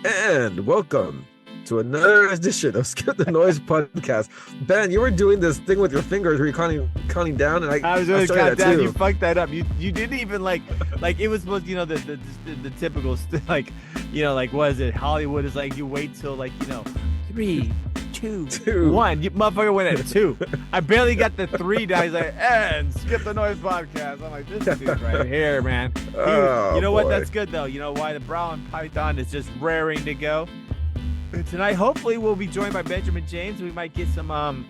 And welcome to another edition of Skip the Noise podcast. Ben, you were doing this thing with your fingers where you're counting down, and I was I doing started that countdown. You too. fucked that up. You didn't even like it was supposed, the typical like, like what is it? Hollywood is like you wait till like 3, 2, Two. 1. You motherfucker went at 2. I barely got the 3 down. He's like, and Skip the Noise podcast. I'm like, this dude right here, man. Oh, you know what? boy. That's good though. You know why the Brown Python is just raring to go. Tonight, hopefully, we'll be joined by Benjamin James. We might get some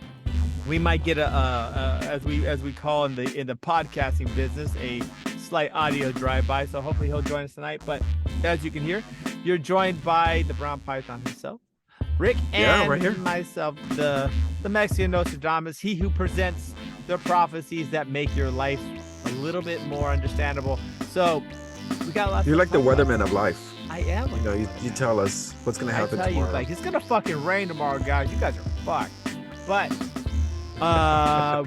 we might get a as we call in the podcasting business, a slight audio drive-by. So hopefully he'll join us tonight. But as you can hear, you're joined by the Brown Python himself, Rick, and right here. myself, the Mexican Nostradamus, he who presents the prophecies that make your life a little bit more understandable. So we got lots. You're to like the talk about. weatherman of life. I am. You know, you tell us what's gonna happen I tell tomorrow. you, like, it's gonna fucking rain tomorrow, guys. You guys are fucked. But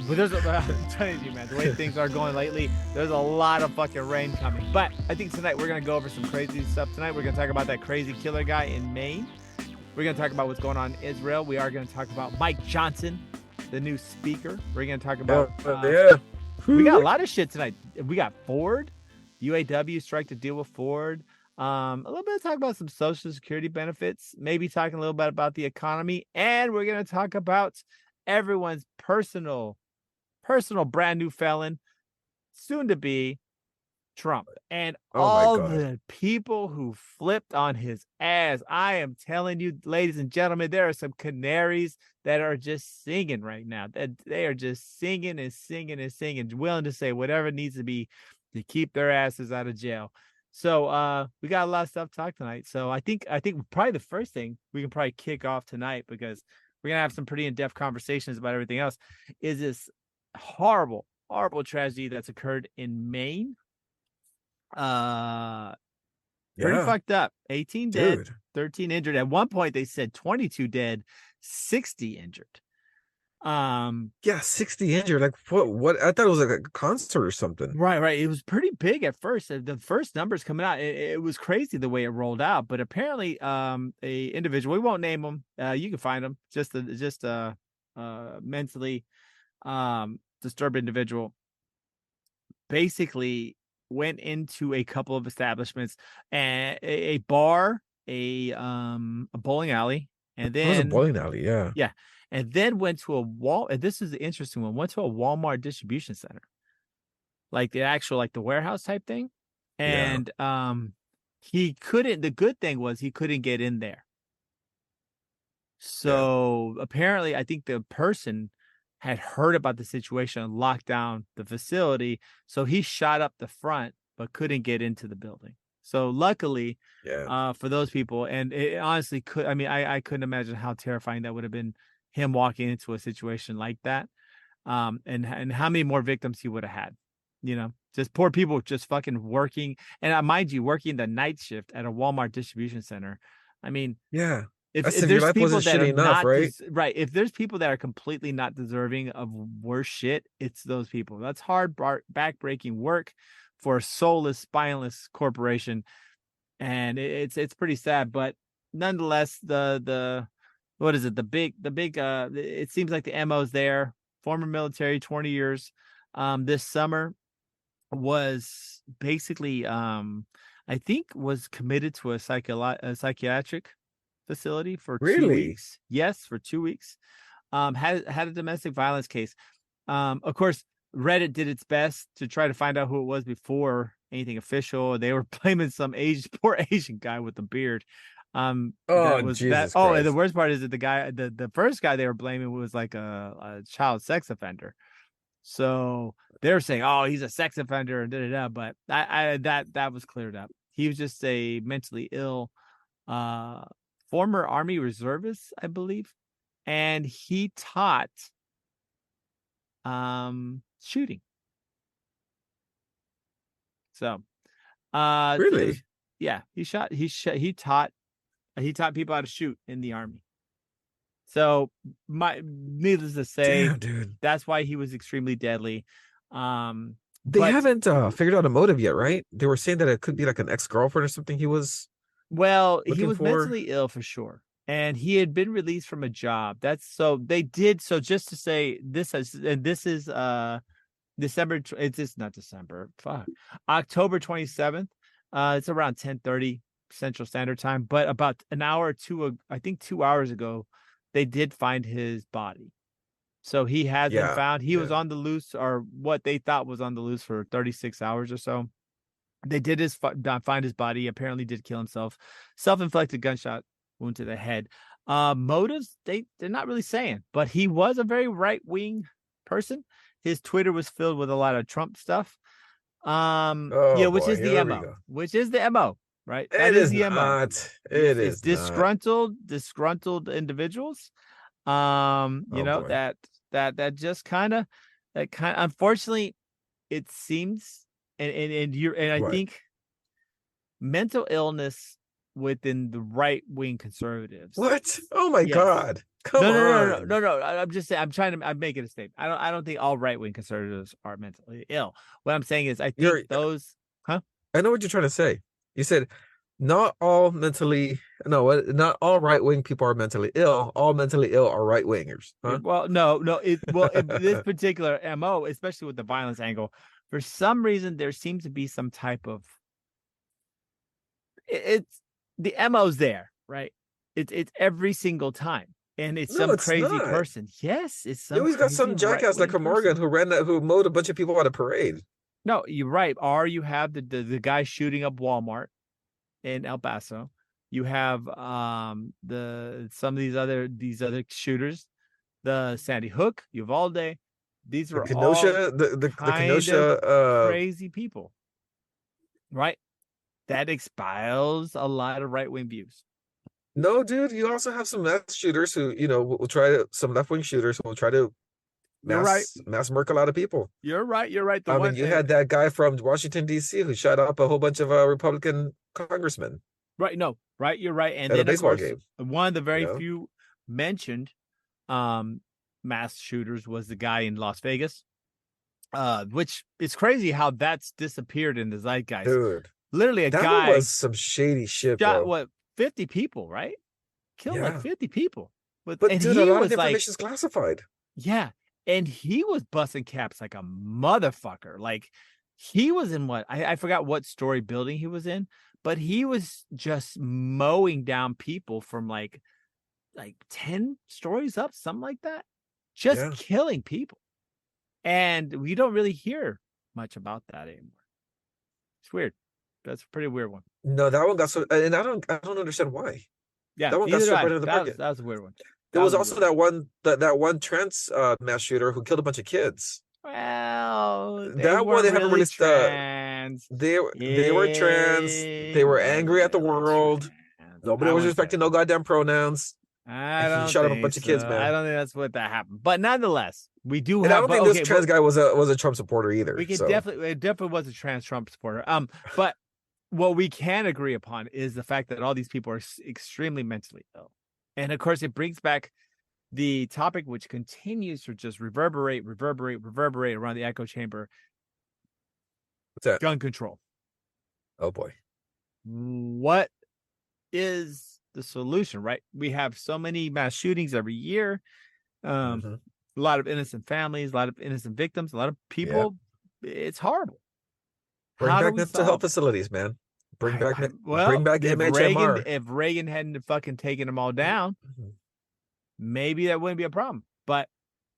there's I'm telling you, man, the way things are going lately, there's a lot of fucking rain coming. But I think tonight we're gonna go over some crazy stuff. Tonight we're gonna talk about that crazy killer guy in Maine. We're gonna talk about what's going on in Israel. We are gonna talk about Mike Johnson, the new speaker. We're gonna talk about yeah. we got a lot of shit tonight. We got Ford, UAW strike to deal with Ford. A little bit of talk about some Social Security benefits, maybe talking a little bit about the economy, and we're going to talk about everyone's personal brand new felon, soon to be Trump, and Oh my all God. the people who flipped on his ass. I am telling you, ladies and gentlemen, there are some canaries that are just singing right now. That they are just singing and singing and singing, willing to say whatever needs to be to keep their asses out of jail. So we got a lot of stuff to talk tonight. So I think probably the first thing we can probably kick off tonight, because we're gonna have some pretty in-depth conversations about everything else, is this horrible tragedy that's occurred in Maine. Pretty Yeah, fucked up. 18 dead, dude. 13 injured. At one point they said 22 dead, 60 injured. Yeah, 60 injured. Like what? I thought it was like a concert or something. Right. It was pretty big at first. The first numbers coming out, it was crazy the way it rolled out. But apparently, a individual, we won't name him. You can find him. Just a mentally disturbed individual. Basically, went into a couple of establishments, and a bar, a bowling alley, and It was a then bowling alley. Yeah. yeah, and then went to a wall. And this is the interesting one. Went to a Walmart distribution center, like the actual, like the warehouse type thing. Yeah. And he couldn't. The good thing was he couldn't get in there. So apparently, I think the person had heard about the situation and locked down the facility. So he shot up the front, but couldn't get into the building. So luckily, Yeah. for those people, and it honestly could. I mean, I couldn't imagine how terrifying that would have been, him walking into a situation like that. And how many more victims he would have had. Just poor people just fucking working. And mind you, working the night shift at a Walmart distribution center. I mean, Yeah. if That's if your there's life people wasn't that are shitty enough, not right? right, if there's people that are completely not deserving of worse shit, it's those people. That's hard, backbreaking work for a soulless, spineless corporation, and it's pretty sad. But nonetheless, the what is it? The big it seems like the MO's there. Former military, 20 years. This summer was basically I think was committed to a psychiatric facility for 2 Really? weeks. Yes, for 2 weeks. Had a domestic violence case. Of course, Reddit did its best to try to find out who it was before anything official. They were blaming some poor Asian guy with a beard. Oh, That was that. Jesus Oh, and the Christ. worst part is that the first guy they were blaming was like a child sex offender. So they're saying, "Oh, he's a sex offender," and But that was cleared up. He was just a mentally ill former Army reservist, I believe, and he taught shooting. So Really? yeah, he taught people how to shoot in the Army. So needless to say, Damn, dude. that's why he was extremely deadly. They But haven't figured out a motive yet, right? They were saying that it could be like an ex-girlfriend or something he was Well, he looking was for? mentally ill for sure. And he had been released from a job. That's so they did. So just to say this is, and this is December. It's just not December. Fuck. October 27th. It's around 10:30 Central Standard Time. But about an hour or two, I think 2 hours ago, they did find his body. So he has been Yeah, found. He was yeah. on the loose, or what they thought was on the loose, for 36 hours or so. They did find his body. Apparently, did kill himself. Self-inflicted gunshot wound to the head. Motives, they're not really saying, but he was a very right-wing person. His Twitter was filled with a lot of Trump stuff. Oh Yeah, which boy, is the here we MO. go. Which is the MO, right? That It is is the MO. not. It It's is not. disgruntled individuals. Oh boy. That just kind of unfortunately, it seems, and I What? think mental illness within the right wing conservatives. What? Oh my Yes. God. Come on. No. I'm just saying. I'm making a statement. I don't think all right wing conservatives are mentally ill. What I'm saying is, I think You're those. Huh? I know what you're trying to say. You said not all mentally no, not all right-wing people are mentally ill. All mentally ill are right-wingers. Huh? Well, no. This particular MO, especially with the violence angle, for some reason there seems to be some type of. It's the MO's there, right? It's every single time. And it's No, some it's crazy not. person. Yes, it's You some always got crazy some jackass like right-wing a Morgan person. who mowed a bunch of people at a parade. No, you're right. Or you have the guy shooting up Walmart in El Paso. You have some of these other shooters, the Sandy Hook, Uvalde. These The were all Kenosha, the kind of Kenosha crazy people, right? That expels a lot of right-wing views. no, dude, you also have some mass shooters who, will try to some left-wing shooters who will try to You're right. mass murk a lot of people. You're right. You're right. The I one mean, you had that guy from Washington, D.C. who shot up a whole bunch of Republican congressmen right. No, right. You're right. And at a then of baseball course, game, one of the you very know? few mentioned mass shooters was the guy in Las Vegas. Which is crazy how that's disappeared in the zeitgeist. Dude, Literally, a that one guy was some shady shit, shot bro. what 50 people, right? Killed like Yeah. 50 people. But And dude, a he lot of was like, information is classified. yeah, and he was busting caps like a motherfucker. Like he was in what I forgot what story building he was in, but he was just mowing down people from like 10 stories up, something like that, just Yeah. killing people. And we don't really hear much about that anymore. It's weird. That's a pretty weird one. No, that one got so, and I don't understand why. Yeah, That one got neither do swept I. right in the market. That was a weird one. There That was was a also weird one. that one trans mass shooter who killed a bunch of kids. Well, they That one weren't they haven't really released. trans. They were trans. They It were angry wasn't at the really world. trans. Nobody I was wouldn't say respecting no that. goddamn pronouns. I And he don't shot up a think bunch of so. kids, I man. don't think that's what that happened. But nonetheless, we do And I have. don't But think this okay, trans guy was a Trump supporter either. we could So definitely. It definitely was a trans Trump supporter. But what we can agree upon is the fact that all these people are extremely mentally ill, and of course, it brings back the topic which continues to just reverberate around the echo chamber. what's that? Gun control. Oh boy. What is the solution, right? We have so many mass shootings every year. Mhm. A lot of innocent families, a lot of innocent victims, a lot of Yeah. people. It's horrible. Bring How do back we mental health solve it? facilities, man. Bring back If MHMR. Reagan hadn't fucking taken them all down, Mhm. maybe that wouldn't be a problem. But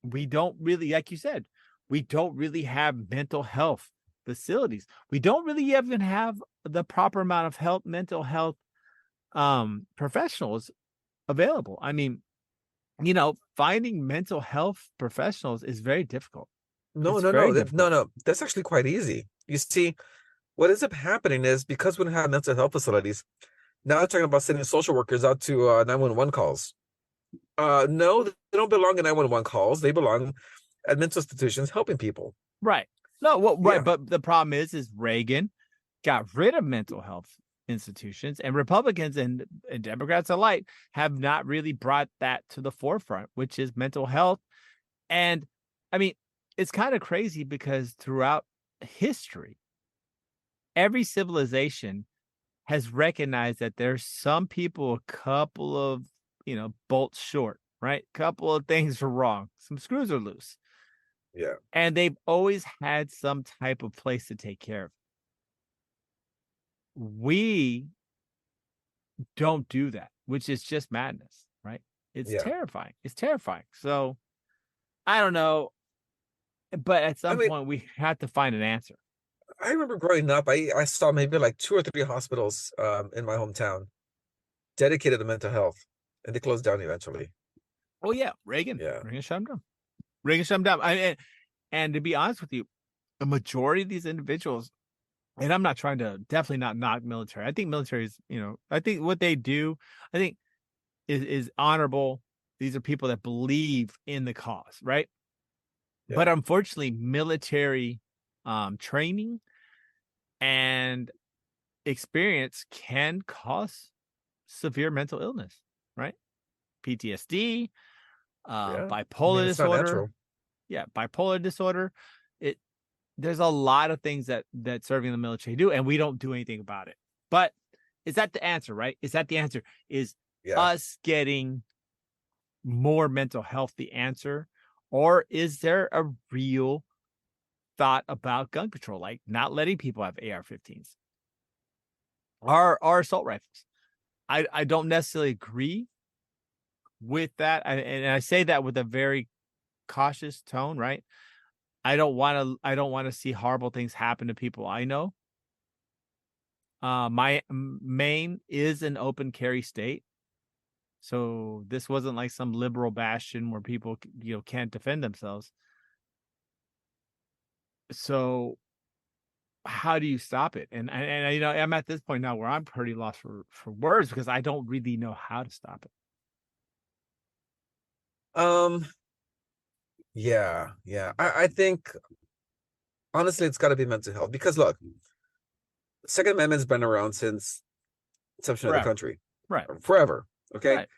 we don't really, like you said, we don't really have mental health facilities. We don't really even have the proper amount of mental health professionals available. I mean, finding mental health professionals is very difficult. No, It's no, very no, difficult. no. That's actually quite easy. You see, what ends up happening is because we don't have mental health facilities, now they're talking about sending social workers out to 911 calls. No, they don't belong in 911 calls. They belong at mental institutions helping people. Right. No, well, right. Yeah. But the problem is Reagan got rid of mental health institutions, and Republicans and Democrats alike have not really brought that to the forefront, which is mental health. And I mean, it's kind of crazy because throughout history, every civilization has recognized that there's some people a couple of, bolts short, right? Couple of things are wrong. Some screws are loose. Yeah. And they've always had some type of place to take care of it. We don't do that, which is just madness, right? It's Yeah. terrifying. It's terrifying. So I don't know, but at some I mean, point we have to find an answer. I remember growing up, I saw maybe like 2 or 3 hospitals in my hometown dedicated to mental health, and they closed down eventually. Oh yeah, Reagan Yeah. shut him down. Reagan shut him down. And to be honest with you, the majority of these individuals, and I'm not trying to, definitely not knock military. I think military is, I think what they do, I think is honorable. These are people that believe in the cause, right? Yeah. But unfortunately, military training and experience can cause severe mental illness, right? PTSD, Yeah. I bipolar mean, it's not disorder. natural. Yeah, bipolar disorder. There's a lot of things that serving in the military do, and we don't do anything about it. But is that the answer, right? Is that the answer? Is us getting more mental health the answer? Or is there a real thought about gun control, like not letting people have AR-15s or assault rifles? I don't necessarily agree with that. And I say that with a very cautious tone, right? I don't want to see horrible things happen to people I know. My Maine is an open carry state. So this wasn't like some liberal bastion where people, can't defend themselves. So how do you stop it? And I'm at this point now where I'm pretty lost for words because I don't really know how to stop it. Yeah. I think honestly it's got to be mental health, because look, Second Amendment's been around since inception of the country. Right. Forever. Okay. Right.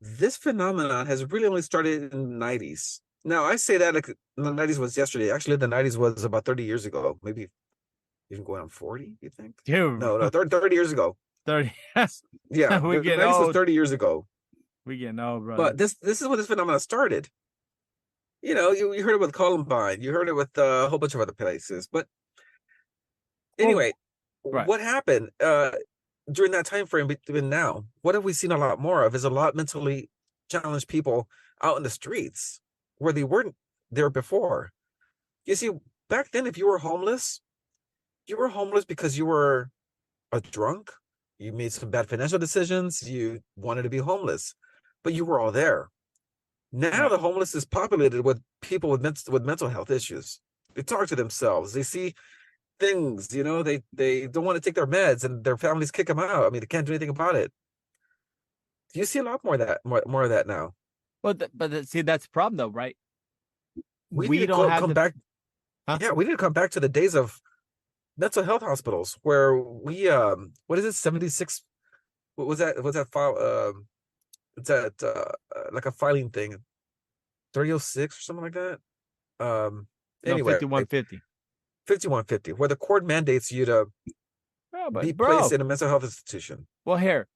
This phenomenon has really only started in the 90s. Now, I say that like the 90s was yesterday. Actually, the 90s was about 30 years ago. Maybe even going on 40, you think? Dude. No, 30 years ago. 30. Yeah, we the get 90s old. was 30 years ago. We get old, brother. But this is when this phenomenon started. You heard it with Columbine. You heard it with a whole bunch of other places. But anyway, right. What happened during that time frame between now? What have we seen a lot more of is a lot mentally challenged people out in the streets where they weren't there before. You see, back then, if you were homeless because you were a drunk, you made some bad financial decisions, you wanted to be homeless, but you were all there. Now the homeless is populated with people with mental health issues. They talk to themselves. They see things, they don't want to take their meds, and their families kick them out. I mean, they can't do anything about it. You see a lot more of that, more of that now. Well, see, that's the problem, though, right? We don't come back. Huh? Yeah, we need to come back to the days of mental health hospitals where we what is it, 76? What was that? What's that file? It's that like a filing thing, 306 or something like that. Anyway, 5150. 5150, where the court mandates you to be placed in a mental health institution. Well, here,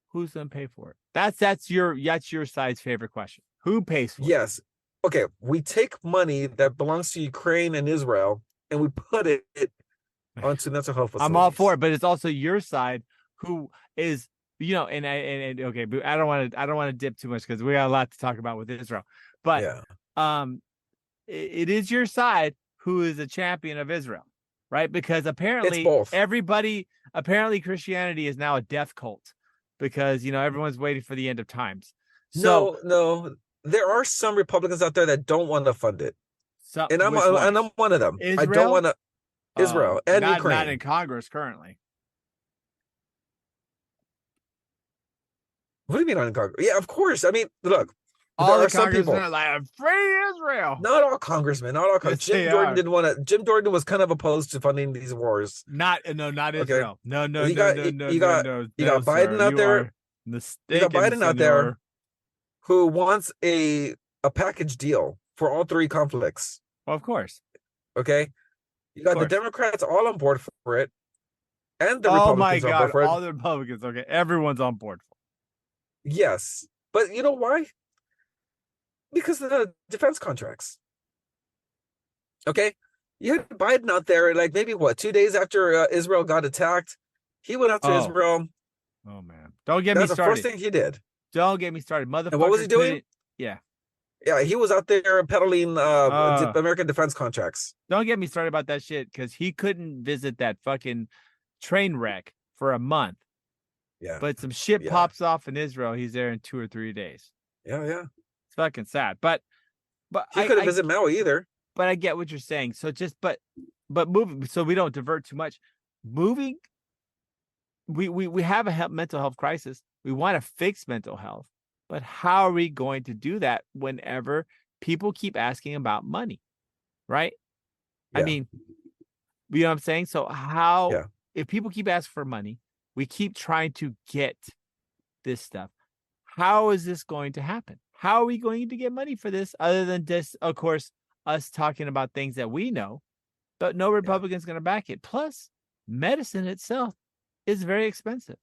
who's gonna pay for it? That's your side's favorite question. Who pays for it? Yes. Okay, we take money that belongs to Ukraine and Israel and we put it onto mental health facilities. I'm all for it, but it's also your side who is, and okay, but I don't want to dip too much because we got a lot to talk about with Israel. But it is your side who is a champion of Israel, right? Because apparently Christianity is now a death cult because everyone's waiting for the end of times. So no, there are some Republicans out there that don't want to fund it, and I'm one of them. Israel? I don't want to. Israel and Ukraine, not in Congress currently. What do you mean not in Congress? Yeah, of course. I mean, look, all the congressmen are like, free Israel. Not all congressmen. Not all congressmen. Jim Jordan was kind of opposed to funding these wars. Not Israel. No. You got Biden out there. You got Biden out there who wants a package deal for all three conflicts. Well, of course. Okay. You got the Democrats all on board for it. and the Oh my Republicans are on board God, for it. all the Republicans. Okay, everyone's on board for Yes, but you know why? Because of the defense contracts. Okay, you had Biden out there, like maybe what 2 days after Israel got attacked, he went it. after Israel. Oh man, don't get me That's the first started. thing he did. Don't get me started, And what was he motherfucker. doing? Couldn't. Yeah. Yeah, he was out there peddling Uh, American defense contracts. don't get me started about that shit because he couldn't visit that fucking train wreck for a month. Yeah, But some shit yeah, pops off in Israel. He's there in 2 or 3 days. yeah. It's fucking sad. But He couldn't visit Maui either. but I get what you're saying. So just but moving so we don't divert too much. Moving, we have a mental health crisis. We want to fix mental health, but how are we going to do that whenever people keep asking about money, right? I Yeah, mean, you know what I'm saying? So how yeah, if people keep asking for money, we keep trying to get this stuff. How is this going to happen? How are we going to get money for this other than just, of course, us talking about things that we know, but no Republican's going to back it. Plus, medicine itself is very expensive.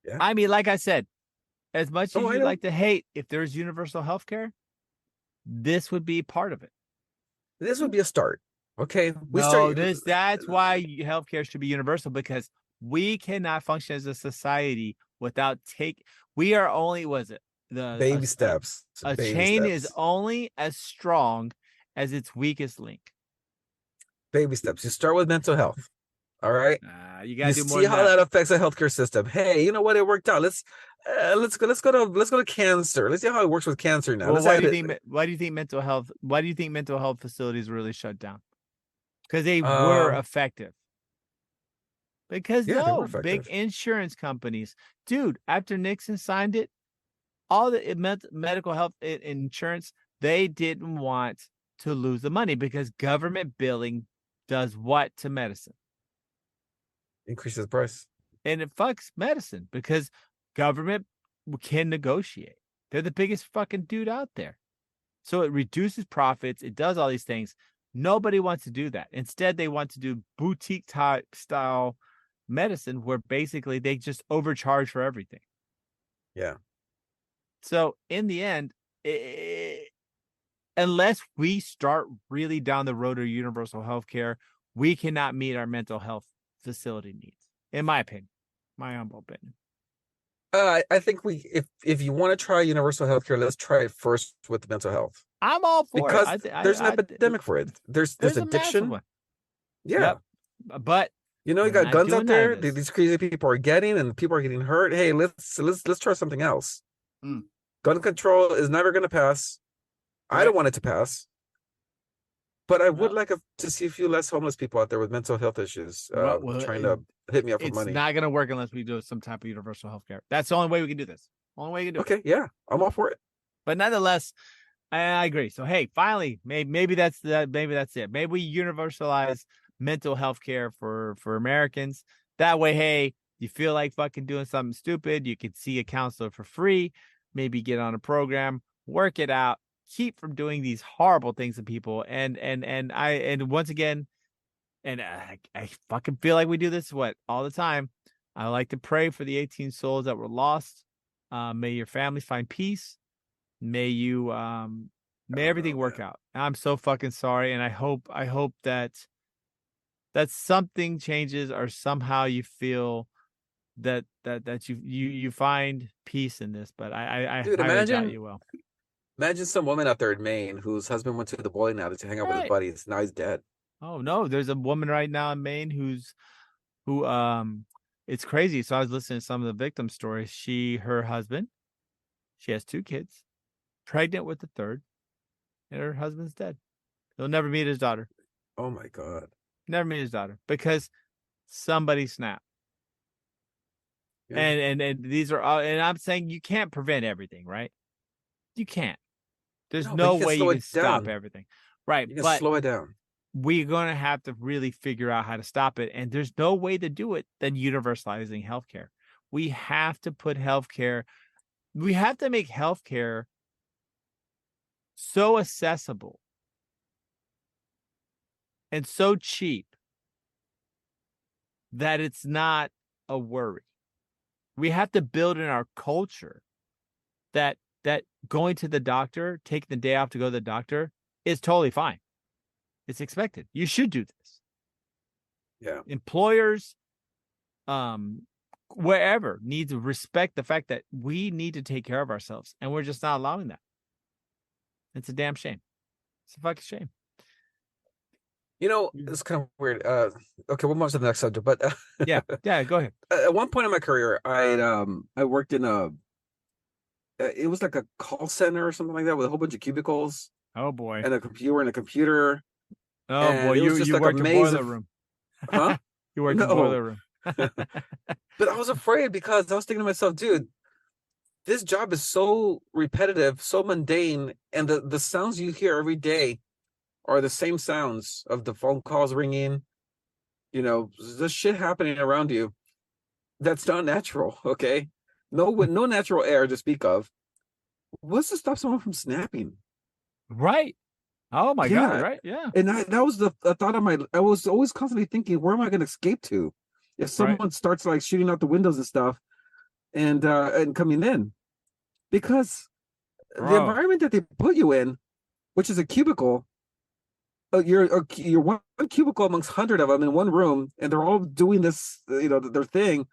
yeah. I mean, like I said, as much as Oh, I you know. like to hate, if there's universal health care, this would be part of it. This would be a start. Okay, we No, start. that's why healthcare should be universal, because we cannot function as a society without we are only, was it Baby steps. a Baby chain is steps. only as strong as its weakest link. Baby steps. You start with mental health. All right. You You gotta do more see than how that. that affects the healthcare system. Hey, you know what? It worked out. Let's go to cancer. Let's see how it works with cancer now. Well, Let's why add do you it. think mental health? Why do you think mental health facilities really shut down? Because they were Um, effective. Because yeah, they were no, big effective. insurance companies, dude. After Nixon signed it, all the medical health insurance, they didn't want to lose the money because government billing does what to medicine? Increases price. And it fucks medicine because government can negotiate. They're the biggest fucking dude out there. So it reduces profits. It does all these things. Nobody wants to do that. Instead, they want to do boutique type style medicine where basically they just overcharge for everything. Yeah. So in the end, unless we start really down the road of universal health care, we cannot meet our mental health facility needs, in my opinion, my humble opinion. I think if you want to try universal healthcare, let's try it first with mental health I'm all for it. because there's an epidemic for it. There's There's a massive addiction. one. Yeah. Yep. But You know, you we're got not guns doing out none of there. this. These crazy people are getting, and people are getting hurt. Hey, let's try something else. Mm. Gun control is never going to pass. I Right. don't want it to pass. But I would No. like to see a few less homeless people out there with mental health issues Well, trying to hit me up for it's money. not going to work unless we do some type of universal health care. That's the only way we can do this. Only way we can do it. Okay, yeah, I'm all for it. But nonetheless, I agree. So hey, finally, maybe that's it. Maybe we universalize mental health care for Americans. That way, hey, you feel like fucking doing something stupid, you can see a counselor for free, maybe get on a program, work it out, keep from doing these horrible things to people. And once again, and I fucking feel like we do this all the time. I like to pray for the 18 souls that were lost. May your families find peace. May you may everything work out. I'm so fucking sorry, and I hope that something changes, or somehow you feel that you find peace in this. But I Dude, highly doubt you will. imagine some woman out there in Maine whose husband went to the bowling alley to hang out with his Right. buddies. Now he's dead. Oh no, there's a woman right now in Maine who it's crazy. So I was listening to some of the victim stories. Her husband, she has 2 kids, pregnant with the third, and her husband's dead. He'll never meet his daughter. Oh my God. Never meet his daughter because somebody snapped. Yeah. And these are all, and I'm saying you can't prevent everything, right? You can't. There's no you can way slow you it can stop down. everything. Right. You can But slow it down. we're going to have to really figure out how to stop it. And there's no way to do it than universalizing healthcare. We have to put healthcare, we have to make healthcare so accessible and so cheap that it's not a worry. We have to build in our culture that going to the doctor, taking the day off to go to the doctor is totally fine. It's expected. You should do this. Yeah. Employers, wherever, need to respect the fact that we need to take care of ourselves, and we're just not allowing that. It's a damn shame. It's a fucking shame. You know, it's kind of weird. Okay, we'll move on to the next subject. But Yeah, go ahead. At one point in my career, I worked in it was like a call center or something like that with a whole bunch of cubicles Oh boy. and a computer, Oh and boy, it was just you like a worked in maze boiler of, room. huh? You worked in No, boiler room. but I was afraid because I was thinking to myself, dude, this job is so repetitive, so mundane, and the sounds you hear every day are the same sounds of the phone calls ringing, the shit happening around you. That's not natural, okay? No natural air to speak of. What's to stop someone from snapping? Right. Oh my God. Yeah, Right. Yeah. and that was the thought of my. I was always constantly thinking, where am I going to escape to if Right. someone starts like shooting out the windows and stuff, and coming in, because the Bro. environment that they put you in, which is a cubicle, you're one cubicle amongst 100 of them in one room, and they're all doing this, their thing.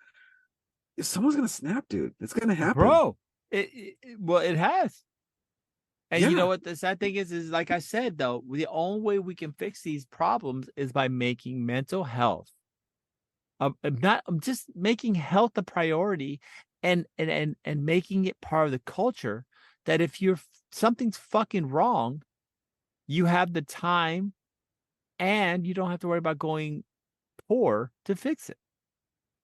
If someone's gonna snap, dude, it's gonna happen. Bro. Well, it has. And you know Yeah, what the sad thing is like I said, though, the only way we can fix these problems is by making mental health, not just making health a priority, and making it part of the culture. That if something's fucking wrong, you have the time, and you don't have to worry about going poor to fix it.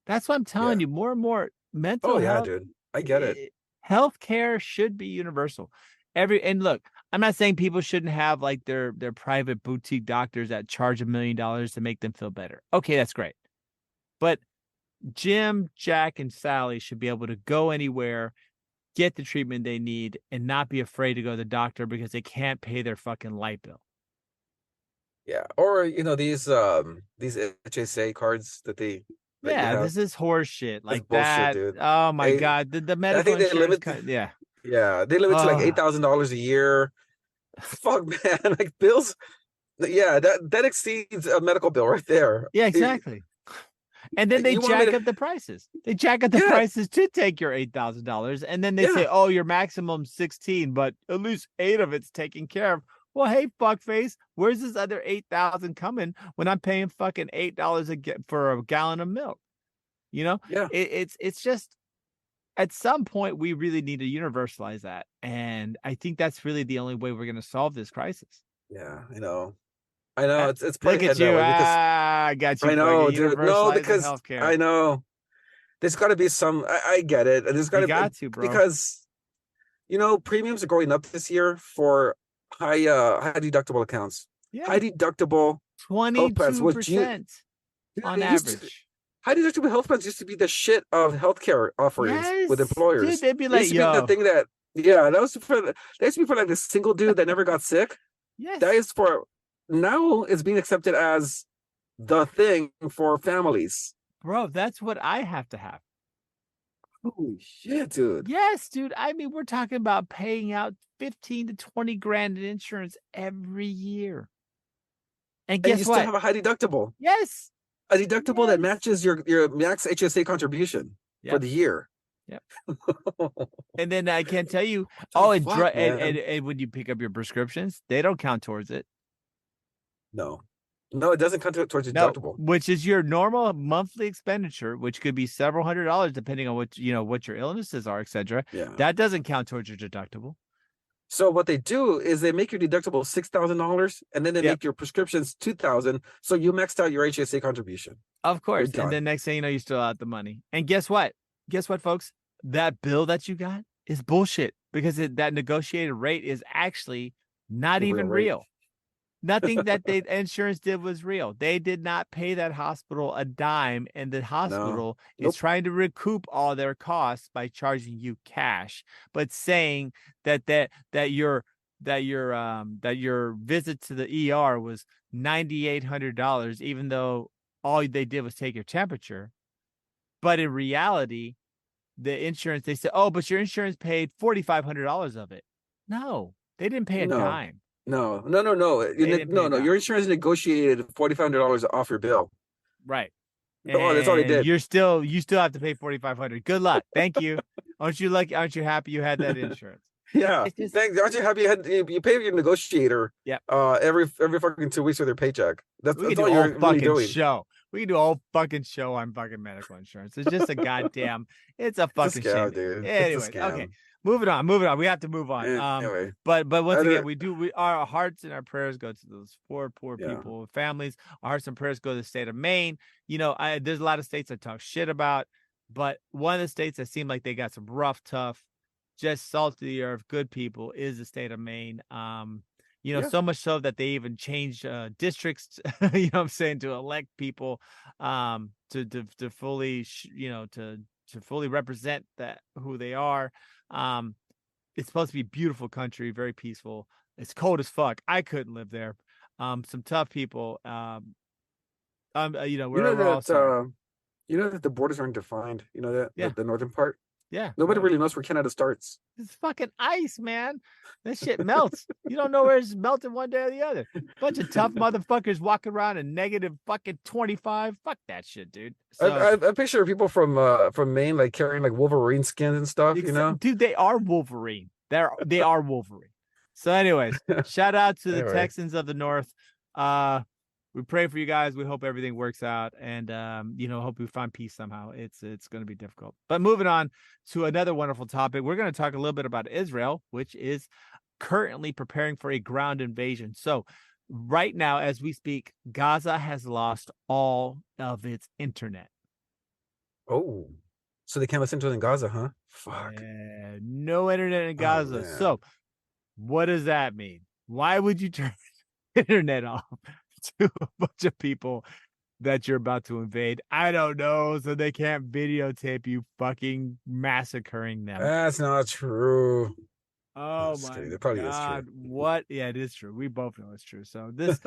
That's what I'm telling yeah. you. More and more Oh mental yeah, health, dude. I get it. healthcare should be universal. And look, I'm not saying people shouldn't have like their private boutique doctors that charge $1 million to make them feel better. Okay, that's great. But Jim, Jack, and Sally should be able to go anywhere, get the treatment they need, and not be afraid to go to the doctor because they can't pay their fucking light bill. Yeah. Or these HSA cards that you Yeah, have. this is horse shit That's like bullshit, that. dude. Oh my I God. The I medical think they insurance limit. cut. Yeah. Yeah, they limit to like Oh, $8,000 a year. Fuck, man. Like bills. Yeah, that exceeds a medical bill right there. yeah, exactly. And then they You want me jack to? up the prices. They jack up the Yeah, prices to take your $8,000. And then they say, yeah, oh, your maximum 16, but at least 8 of it's taken care of. Well, hey, fuckface, where's this other 8,000 coming when I'm paying fucking $8 for a gallon of milk? You know, yeah, it's just at some point we really need to universalize that. And I think that's really the only way we're going to solve this crisis. yeah. I know. Uh, It's Look probably at heading that you. way because I got you I fucking know, dude. No, universalizing because healthcare. I know there's got to be some. I get it. And there's got You to got to, bro. because premiums are going up this year for high deductible accounts, high Yeah. deductible health plans. Which you 22% dude, on it used to average. high deductible health plans used to be the shit of healthcare offerings with Yes. Dude, employers. they'd be It like, used to be the yo, thing that yeah, that used to be for like the single dude that never got sick. That yes, is for now it's being accepted as the thing for families. bro, that's what I have to have. Holy shit, dude. Yes, dude. I mean, we're talking about paying out 15 to 20 grand in insurance every year. And And you guess still what? have a high deductible. Yes. A deductible that Yes. matches your max HSA contribution for Yep. the year. Yep. What And then I can't tell you, the oh, fuck, man? and when you pick up your prescriptions, they don't count towards it. No. No, it doesn't count towards your No, deductible. which is your normal monthly expenditure, which could be several $100s depending on what your illnesses are, etc. Yeah. That doesn't count towards your deductible. So what they do is they make your deductible $6,000 and then they Yep, make your prescriptions 2,000. So you maxed out your HSA contribution. of You're course. And done. then next thing you know, you still out the money. And guess what? Guess what, folks? That bill that you got is bullshit because that negotiated rate is actually not The real even rate. real. Nothing that the insurance did was real. They did not pay that hospital a dime, and the No. hospital is Nope. trying to recoup all their costs by charging you cash, but saying that your visit to the ER was $9,800, even though all they did was take your temperature. But in reality, the insurance, they said, oh, but your insurance paid $4,500 of it. No, they didn't pay a No, dime. no, no, no, no. They didn't pay No, a no. dime. Your insurance negotiated $4,500 off your bill. Right. That's all they And did. you still have to pay $4,500. Good luck. Thank you. Aren't you lucky? Aren't you happy you had that insurance? Yeah. It's just, Thanks. Aren't you happy you pay your negotiator yeah. every fucking 2 weeks with their paycheck? We could That's do all a whole you're really fucking doing. show. We could do a whole fucking show on fucking medical insurance. It's just a goddamn, it's a It's a fucking shame. scam, dude. It's a Anyways, okay. scam. Moving on. We have to move on. Anyway, But once again, I our hearts and our prayers go to those poor yeah. people, families. Our hearts and prayers go to the state of Maine. You know, there's a lot of states I talk shit about, but one of the states that seem like they got some rough, tough, just salt of the earth, good people is the state of Maine. You know, Yeah. so much so that they even changed districts, you know what I'm saying, to elect people to fully, to fully represent that who they are. It's supposed to be a beautiful country, very peaceful. It's cold as fuck. I couldn't live there. Some tough people. You know, we're all sorry. You know that the borders aren't defined. You know that Yeah. the northern part. Yeah. Nobody really knows where Canada starts. It's fucking ice, man. That shit melts. You don't know where it's melting one day or the other. Bunch of tough motherfuckers walking around in negative fucking 25. Fuck that shit, dude. So, I picture people from Maine like carrying like Wolverine skins and stuff. You know, dude, they are Wolverine. They are Wolverine. So, anyways, shout out to the Anyway. Texans of the North. We pray for you guys. We hope everything works out, and you know, hope we find peace somehow. It's going to be difficult. But moving on to another wonderful topic, we're going to talk a little bit about Israel, which is currently preparing for a ground invasion. So, right now, as we speak, Gaza has lost all of its internet. Oh, so they can't listen to it in Gaza, huh? Fuck. No internet in Gaza. Man. So, what does that mean? Why would you turn the internet off to a bunch of people that you're about to invade? I don't know. So they can't videotape you fucking massacring them. That's not true. Oh Just my kidding. It probably is God. true. What? Yeah, it is true. We both know it's true. So this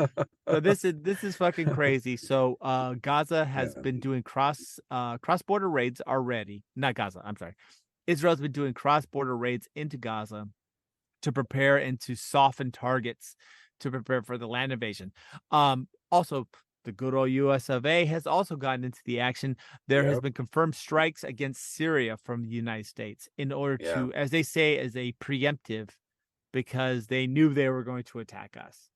is fucking crazy. So Gaza has been doing cross-border raids already. Not Gaza, I'm sorry. Israel's been doing cross-border raids into Gaza to prepare and to soften targets to prepare for the land invasion. Also, the good old US of A has also gotten into the action. There has been confirmed strikes against Syria from the United States in order to, as they say, as a preemptive, because they knew they were going to attack us.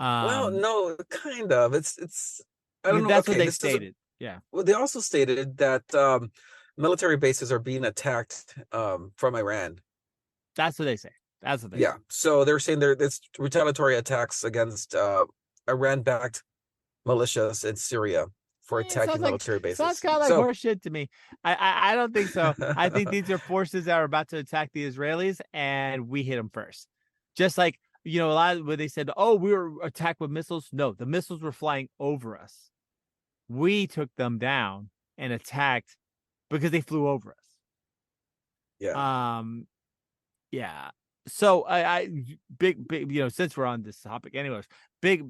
Well, no, kind of. It's. I don't know. That's Okay, what they stated. Yeah. Well, they also stated that military bases are being attacked from Iran. That's what they say. That's what they say. So they're saying it's retaliatory attacks against Iran-backed militias in Syria for attacking military bases. Sounds kind of like horse shit to me. I don't think so. I think these are forces that are about to attack the Israelis, and we hit them first. Just like, you know, a lot where they said, "Oh, we were attacked with missiles." No, the missiles were flying over us. We took them down and attacked because they flew over us. Yeah. Yeah. So I big, you know, since we're on this topic, anyways, big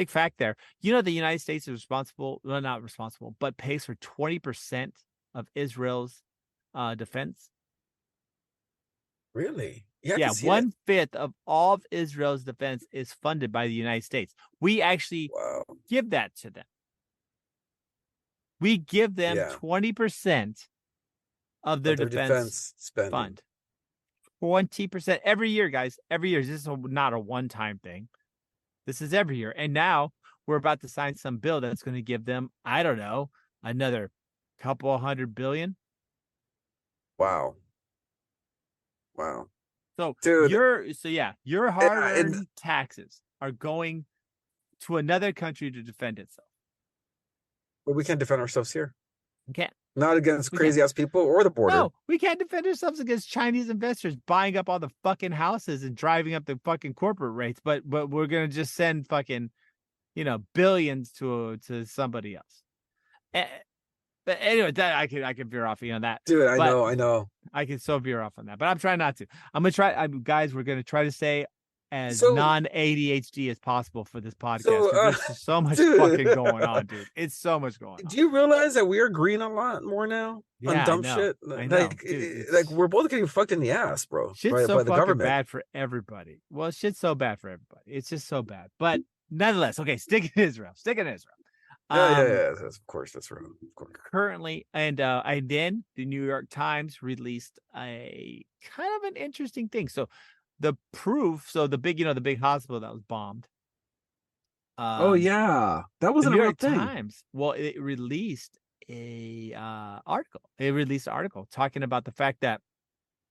fact there. You know, the United States is responsible, well, not responsible, but pays for 20% of Israel's defense. Really? Yeah, 1/5 of all of Israel's defense is funded by the United States. We actually give that to them. We give them 20% of their defense spending. Fund. 20% every year, guys. Every year. This is not a one-time thing. This is every year. And now we're about to sign some bill that's going to give them, I don't know, another couple $100 billion. Wow. So dude, your hard-earned taxes are going to another country to defend itself. But we can't defend ourselves here. We can't. Not against crazy ass people or the border. No, we can't defend ourselves against Chinese investors buying up all the fucking houses and driving up the fucking corporate rates. But we're gonna just send fucking, you know, billions to somebody else. But anyway, that I can veer off on that. Dude, I know. I can so veer off on that, but I'm trying not to. I'm gonna try, guys. We're gonna try to stay as So, non-ADHD as possible for this podcast so, because there's just so much dude, fucking going on, dude. It's so much going on. do you realize that we are agreeing a lot more now on Yeah, I dumb know. shit? I know, dude. Like It's we're both getting fucked in the ass, bro, shit's so by the fucking government. bad for everybody. Well, shit's so bad for everybody. It's just so bad. But nonetheless, okay, stick in Israel. Stick in Israel. Yeah, yeah, Um, yeah. Of course, that's right. Of course. currently, and then the New York Times released a kind of an interesting thing. So the proof, so the big, the big hospital that was bombed. Oh Um, yeah, that the wasn't New a real York thing. Times, well, it released a article. It released an article talking about the fact that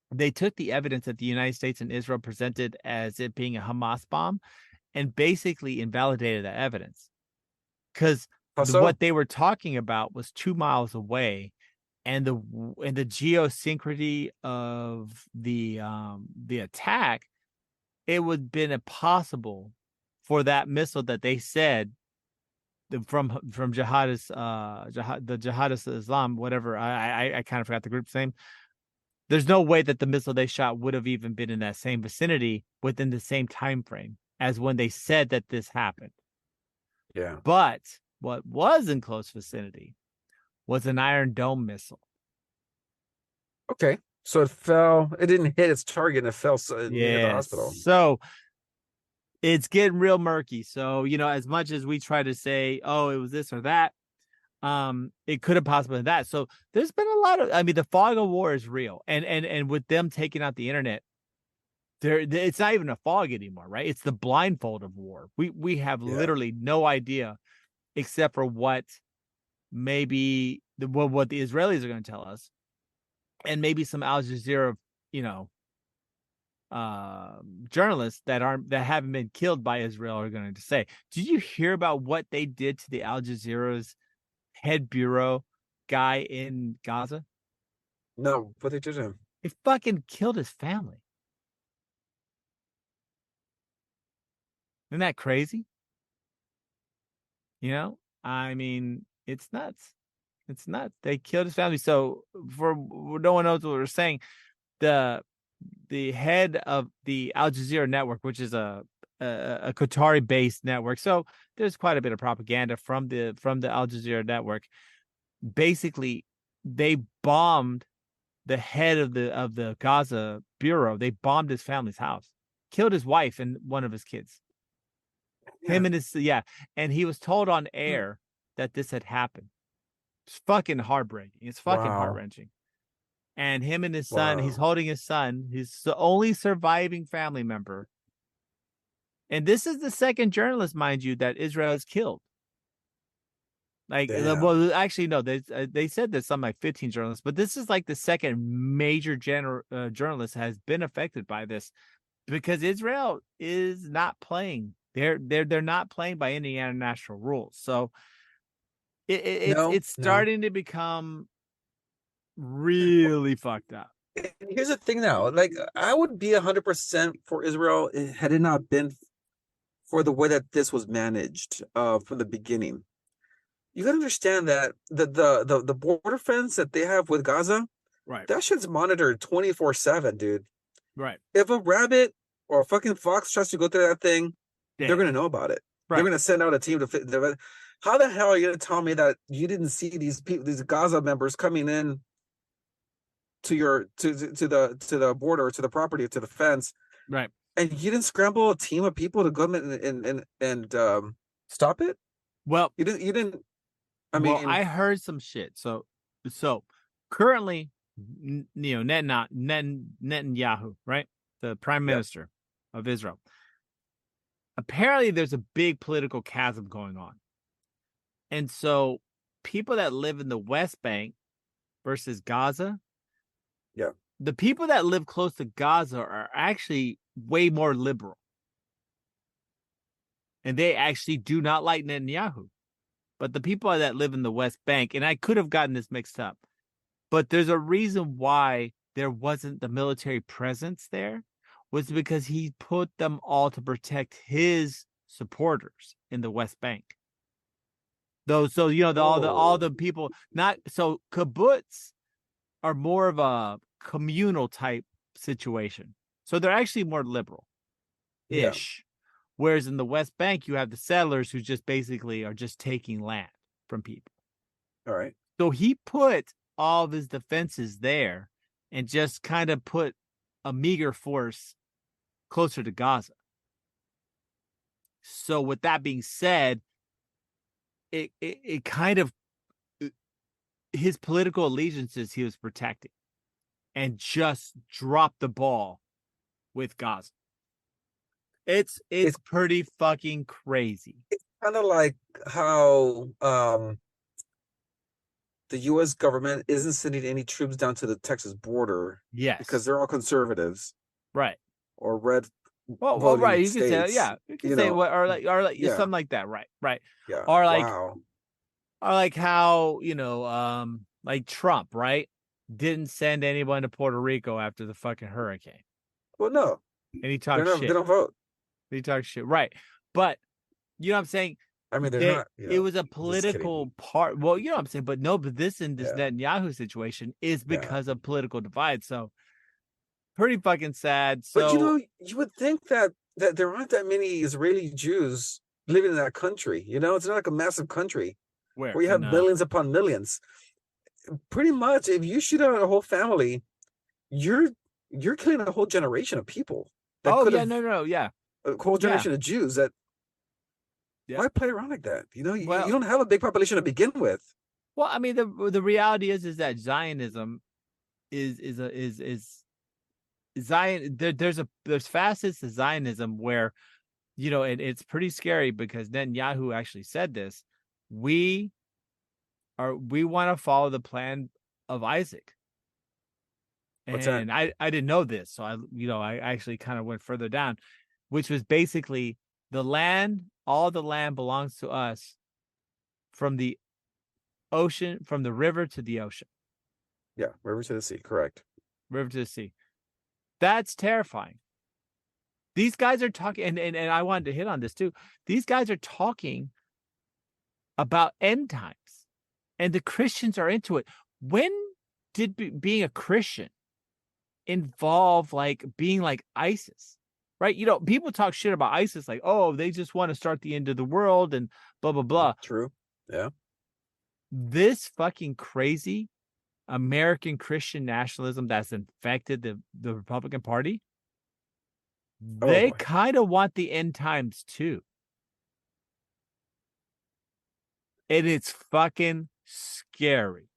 they took the evidence that the United States and Israel presented as it being a Hamas bomb and basically invalidated that evidence because How so? what they were talking about was 2 miles away, and the geosynchrony of the attack, it would have been impossible for that missile that they said from jihadist the jihadist Islam, whatever, I kind of forgot the group's name. There's no way that the missile they shot would have even been in that same vicinity within the same time frame as when they said that this happened. Yeah. But what was in close vicinity was an Iron Dome missile. Okay. So it fell. It didn't hit its target. And it fell near the Yes. hospital. So it's getting real murky. So, as much as we try to say, oh, it was this or that, it could have possibly been that. So there's been a lot of, the fog of war is real. And with them taking out the internet, it's not even a fog anymore, right? It's the blindfold of war. We have Yeah. literally no idea except for what maybe what the Israelis are going to tell us, and maybe some Al Jazeera, you know, journalists that haven't been killed by Israel are going to say. Did you hear about what they did to the Al Jazeera's head bureau guy in Gaza? No, what they did to him. They fucking killed his family. Isn't that crazy? It's nuts. It's nuts. They killed his family. So for no one knows what we're saying, the head of the Al Jazeera network, which is a Qatari based network. So there's quite a bit of propaganda from the Al Jazeera network. Basically, they bombed the head of the Gaza bureau. They bombed his family's house, killed his wife and one of his kids. Yeah. Him and his and he was told on air that this had happened. It's fucking heartbreaking. It's fucking Wow. heart-wrenching. And him and his son, he's Wow. holding his son, his only surviving family member. And this is the second journalist, mind you, that Israel has killed. Like, Damn. well, actually, no, they said there's something like 15 journalists, but this is like the second major journalist has been affected by this because Israel is not playing. They're not playing by any international rules. So No, it's no. starting to become really fucked up. And here's the thing now. Like, I would be 100% for Israel had it not been for the way that this was managed from the beginning. You gotta understand that the border fence that they have with Gaza, Right. that shit's monitored 24/7, dude. Right. If a rabbit or a fucking fox tries to go through that thing, they're Dead. gonna know about it. They're Right. gonna send out a team to fit. How the hell are you gonna tell me that you didn't see these people, these Gaza members coming in to your to the border, to the property, to the fence, Right. and you didn't scramble a team of people to go and stop it? Well, You didn't. I well, mean, I heard some shit. So currently, Netanyahu, right, the prime yeah, minister of Israel. Apparently, there's a big political chasm going on, and so people that live in the West Bank versus Gaza, yeah. the people that live close to Gaza are actually way more liberal, and they actually do not like Netanyahu. But the people that live in the West Bank, and I could have gotten this mixed up, but there's a reason why there wasn't the military presence there, was because he put them all to protect his supporters in the West Bank. Those, so all the Oh, people, not so kibbutz are more of a communal type situation, so they're actually more liberal. Yeah. ish. Whereas in the West Bank, you have the settlers who just basically are just taking land from people. All right. So he put all of his defenses there and just kind of put a meager force closer to Gaza. So with that being said, it kind of his political allegiances he was protecting and just dropped the ball with Gaza. It's It's pretty fucking crazy. kind of like how the U.S. government isn't sending any troops down to the Texas border because Yes. they're all conservatives Right. or red Well, right. voting You can say that. states. Yeah. You can say what, or like yeah, something like that. Right. Right. yeah. Or Wow. like how, like Trump, right? Didn't send anyone to Puerto Rico after the fucking hurricane. Well, no, And he they're talks not. They shit. don't vote. He talks shit. Right. But you know what I'm saying? I mean, they're not. It was a Just kidding. political part. Well, you know what I'm saying? But no, but this in this Yeah, Netanyahu situation is yeah. because of political divide. So pretty fucking sad. But So you would think that there aren't that many Israeli Jews living in that country. It's not like a massive country where? where you have millions upon millions. Pretty much, if you shoot out a whole family, you're killing a whole generation of people that Oh could yeah, have no, yeah. a whole Yeah. generation of Jews that Yeah. why play around like that? You Well, don't have a big population to begin with. well, I mean the reality is that Zionism is Zion there's facets to Zionism where and it's pretty scary because Netanyahu actually said this. We want to follow the plan of Isaac. What's that? And I didn't know this, so I actually kind of went further down, which was basically all the land belongs to us from the ocean, from the river to the ocean. Yeah, river to the sea, correct. River to the sea. That's terrifying. These guys are talking, and I wanted to hit on this too. These guys are talking about end times, and the Christians are into it. When did being a Christian involve like being like ISIS? Right? People talk shit about ISIS like, oh, they just want to start the end of the world and blah, blah, blah. True. Yeah. This fucking crazy American Christian nationalism that's infected the Republican Party, they kind of want the end times too. And it's fucking scary.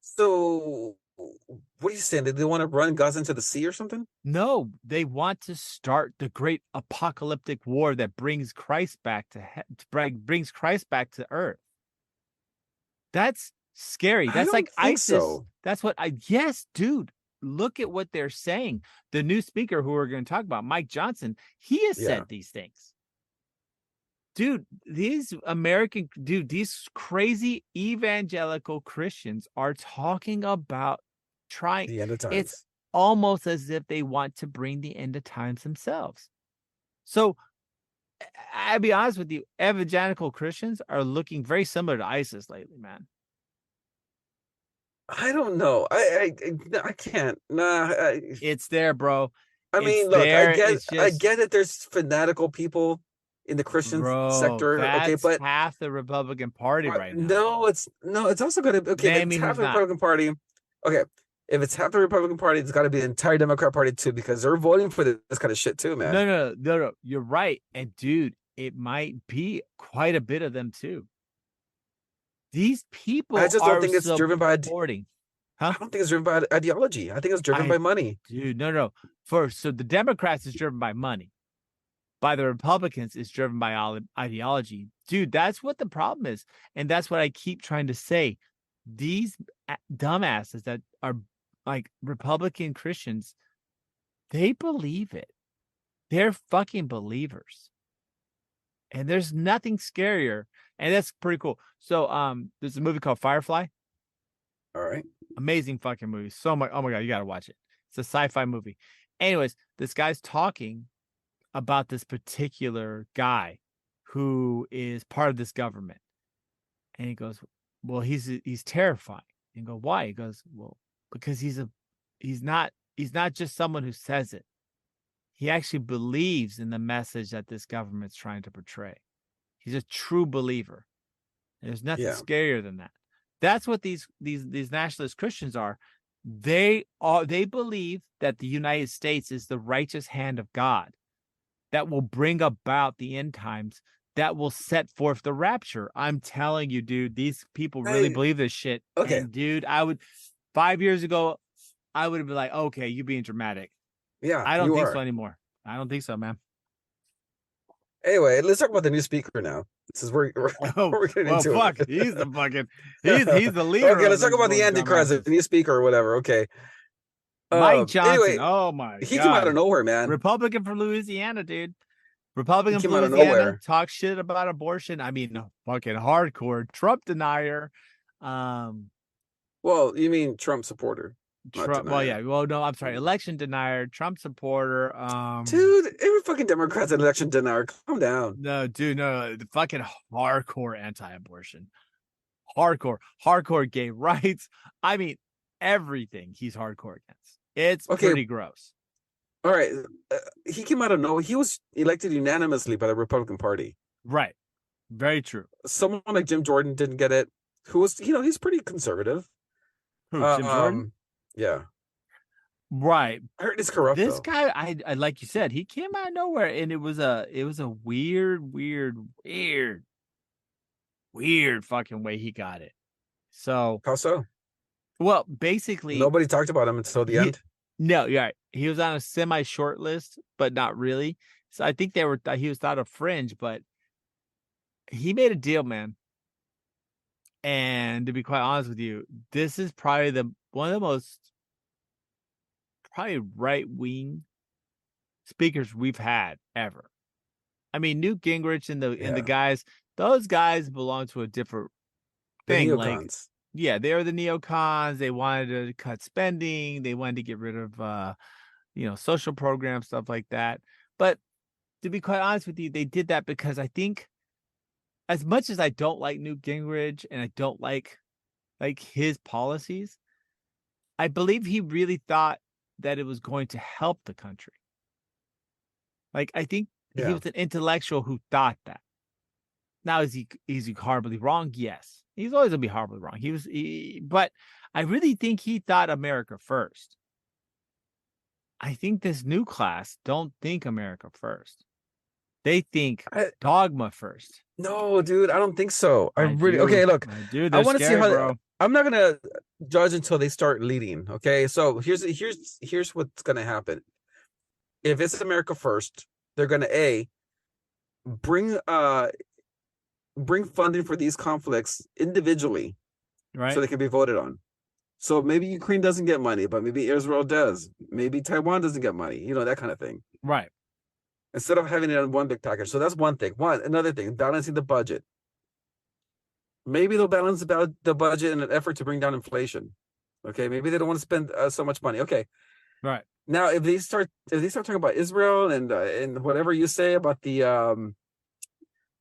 So, what are you saying? Did they want to run Gaza into the sea or something? No, they want to start the great apocalyptic war that brings Christ back brings Christ back to earth. That's scary. That's like ISIS. So. That's what yes, dude. Look at what they're saying. The new speaker who we're going to talk about, Mike Johnson, he has said these things. Dude, these crazy evangelical Christians are talking about trying the end of times. It's almost as if they want to bring the end of times themselves. So I'll be honest with you, evangelical Christians are looking very similar to ISIS lately, man. I don't know. I can't. Nah. It's there, bro. I mean, look, I get that there's fanatical people in the Christian sector. That's okay, but half the Republican Party right now. No, it's also going to it's half the Republican Party. Okay, if it's half the Republican Party, it's got to be the entire Democrat Party too, because they're voting for this kind of shit too, man. No. You're right, and dude, it might be quite a bit of them too. These people, I just don't think it's driven by supporting. Huh? I don't think it's driven by ideology. I think it's driven by money. Dude, no. So the Democrats is driven by money. By the Republicans is driven by ideology. Dude, that's what the problem is. And that's what I keep trying to say. These dumbasses that are like Republican Christians, they believe it. They're fucking believers. And there's nothing scarier. And that's pretty cool. So there's a movie called Firefly. All right. Amazing fucking movie. So much. Oh my God, you got to watch it. It's a sci-fi movie. Anyways, this guy's talking about this particular guy who is part of this government. And he goes, well, he's terrifying. And go, why? He goes, well, because he's not just someone who says it. he actually believes in the message that this government's trying to portray. He's a true believer. There's nothing Yeah. scarier than that. That's what these nationalist Christians are. They believe that the United States is the righteous hand of God that will bring about the end times, that will set forth the rapture. I'm telling you, dude, these people really believe this shit. Okay. And dude, 5 years ago, I would have been like, okay, you're being dramatic. Yeah, I don't you think are. so anymore. I don't think so, man. Anyway, let's talk about the new speaker now. This is where Oh, we're getting well, into fuck. it. He's the leader Okay, of let's talk those about the Antichrist, dumbasses. the new speaker or whatever. Okay. Mike Johnson. Anyway, Oh my he came out of God. nowhere, man. Republican from Louisiana, dude. He Republican came from out of Louisiana nowhere. talk shit about abortion. I mean, fucking hardcore Trump denier. Well, you mean Trump supporter, not Trump. Well, denier. yeah. Well, no, I'm sorry. Election denier, Trump supporter. Dude, every fucking Democrat's an election denier. Calm down. No, dude, no, the fucking hardcore anti-abortion, hardcore gay rights. I mean, everything he's hardcore against. It's Okay, pretty gross. all right. He came out of nowhere. He was elected unanimously by the Republican Party. Right. Very true. Someone like Jim Jordan didn't get it. Who was, he's pretty conservative. Who? Jim Jordan? Yeah. Right. I heard he's corrupt This though. guy, I like you said, he came out of nowhere, and it was a weird fucking way he got it. So, How so? well, basically, Nobody talked about him until the end. No, yeah, he was on a semi short list, but not really. So I think he was thought of fringe, but he made a deal, man. And to be quite honest with you, this is probably one of the most probably right wing speakers we've had ever. I mean, Newt Gingrich and the guys, those guys belong to a different The thing. neocons. Like, yeah, they were the neocons. They wanted to cut spending. They wanted to get rid of social programs, stuff like that. But to be quite honest with you, they did that because I think, as much as I don't like Newt Gingrich and I don't like his policies, I believe he really thought that it was going to help the country. Like, I think he was an intellectual who thought that. Now, is he horribly wrong? Yes. He's always gonna be horribly wrong. But I really think he thought America first. I think this new class don't think America first. They think dogma first. No, dude, I don't think so. Okay, look, dude, I want to see how. bro. I'm not gonna judge until they start leading. Okay, so here's what's gonna happen. If it's America first, they're gonna bring funding for these conflicts individually, Right. so they can be voted on. So maybe Ukraine doesn't get money, but maybe Israel does. Maybe Taiwan doesn't get money. That kind of thing. Right. Instead of having it on one big package. So that's one thing. Another thing, balancing the budget. Maybe they'll balance the budget in an effort to bring down inflation. Okay, maybe they don't want to spend so much money. Okay, right. Now, if they start talking about Israel and whatever you say about the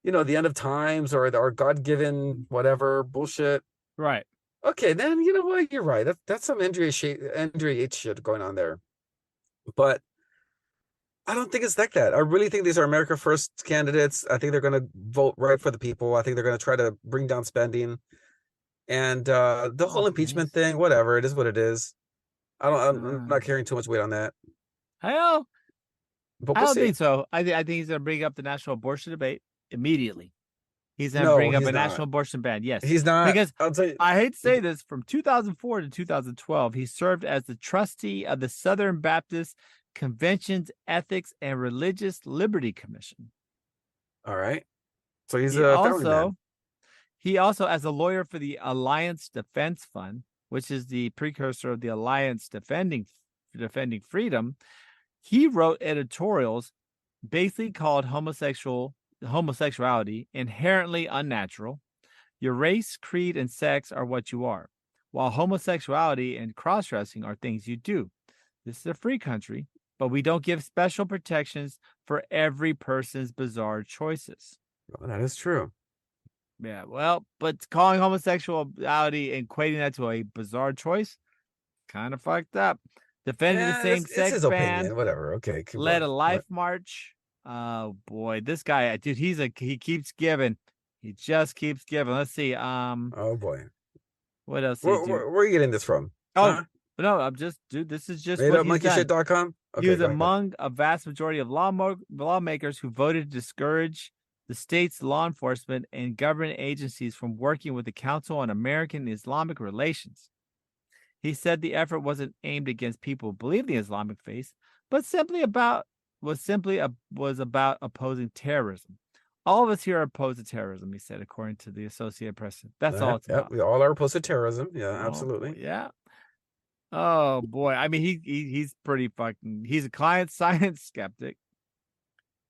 the end of times or God-given whatever bullshit. Right. Okay, then you know what? You're right. That's some Andrea H shit going on there. But I don't think it's like that. I really think these are America First candidates. I think they're going to vote right for the people. I think they're going to try to bring down spending. And the whole impeachment thing, whatever, it is what it is. I'm not carrying too much weight on that. I know. But I don't think so. I think he's going to bring up the national abortion debate immediately. He's going to bring up a national abortion ban. Yes. He's not. Because I'll tell you, I hate to say this, from 2004 to 2012, he served as the trustee of the Southern Baptist Convention's Ethics and Religious Liberty Commission. All right. So he's a family man. He also, as a lawyer for the Alliance Defense Fund, which is the precursor of the Alliance Defending Freedom, he wrote editorials basically called homosexuality inherently unnatural. Your race, creed, and sex are what you are, while homosexuality and cross-dressing are things you do. This is a free country, but we don't give special protections for every person's bizarre choices. Well, that is true. Yeah, well, but calling homosexuality and equating that to a bizarre choice, kind of fucked up. defended the Yeah, it's same-sex his ban, opinion. Whatever. Okay, keep led going. a life march. Oh boy, this guy, dude, he keeps giving. He just keeps giving. Let's see. Oh boy. What else did he do? Where are you getting this from? Oh Huh? no, I'm just, dude. This is just what he's done. MadeUpMonkeyShit.com? He Okay, was go ahead. among a vast majority of lawmakers who voted to discourage the state's law enforcement and government agencies from working with the Council on American Islamic Relations. He said the effort wasn't aimed against people who believe the Islamic faith, but was about opposing terrorism. All of us here are opposed to terrorism, he said, according to the Associated Press. That's all it's about. We all are opposed to terrorism. Yeah, Oh, boy, absolutely. yeah. Oh boy. I mean, he's pretty fucking. He's a client science skeptic.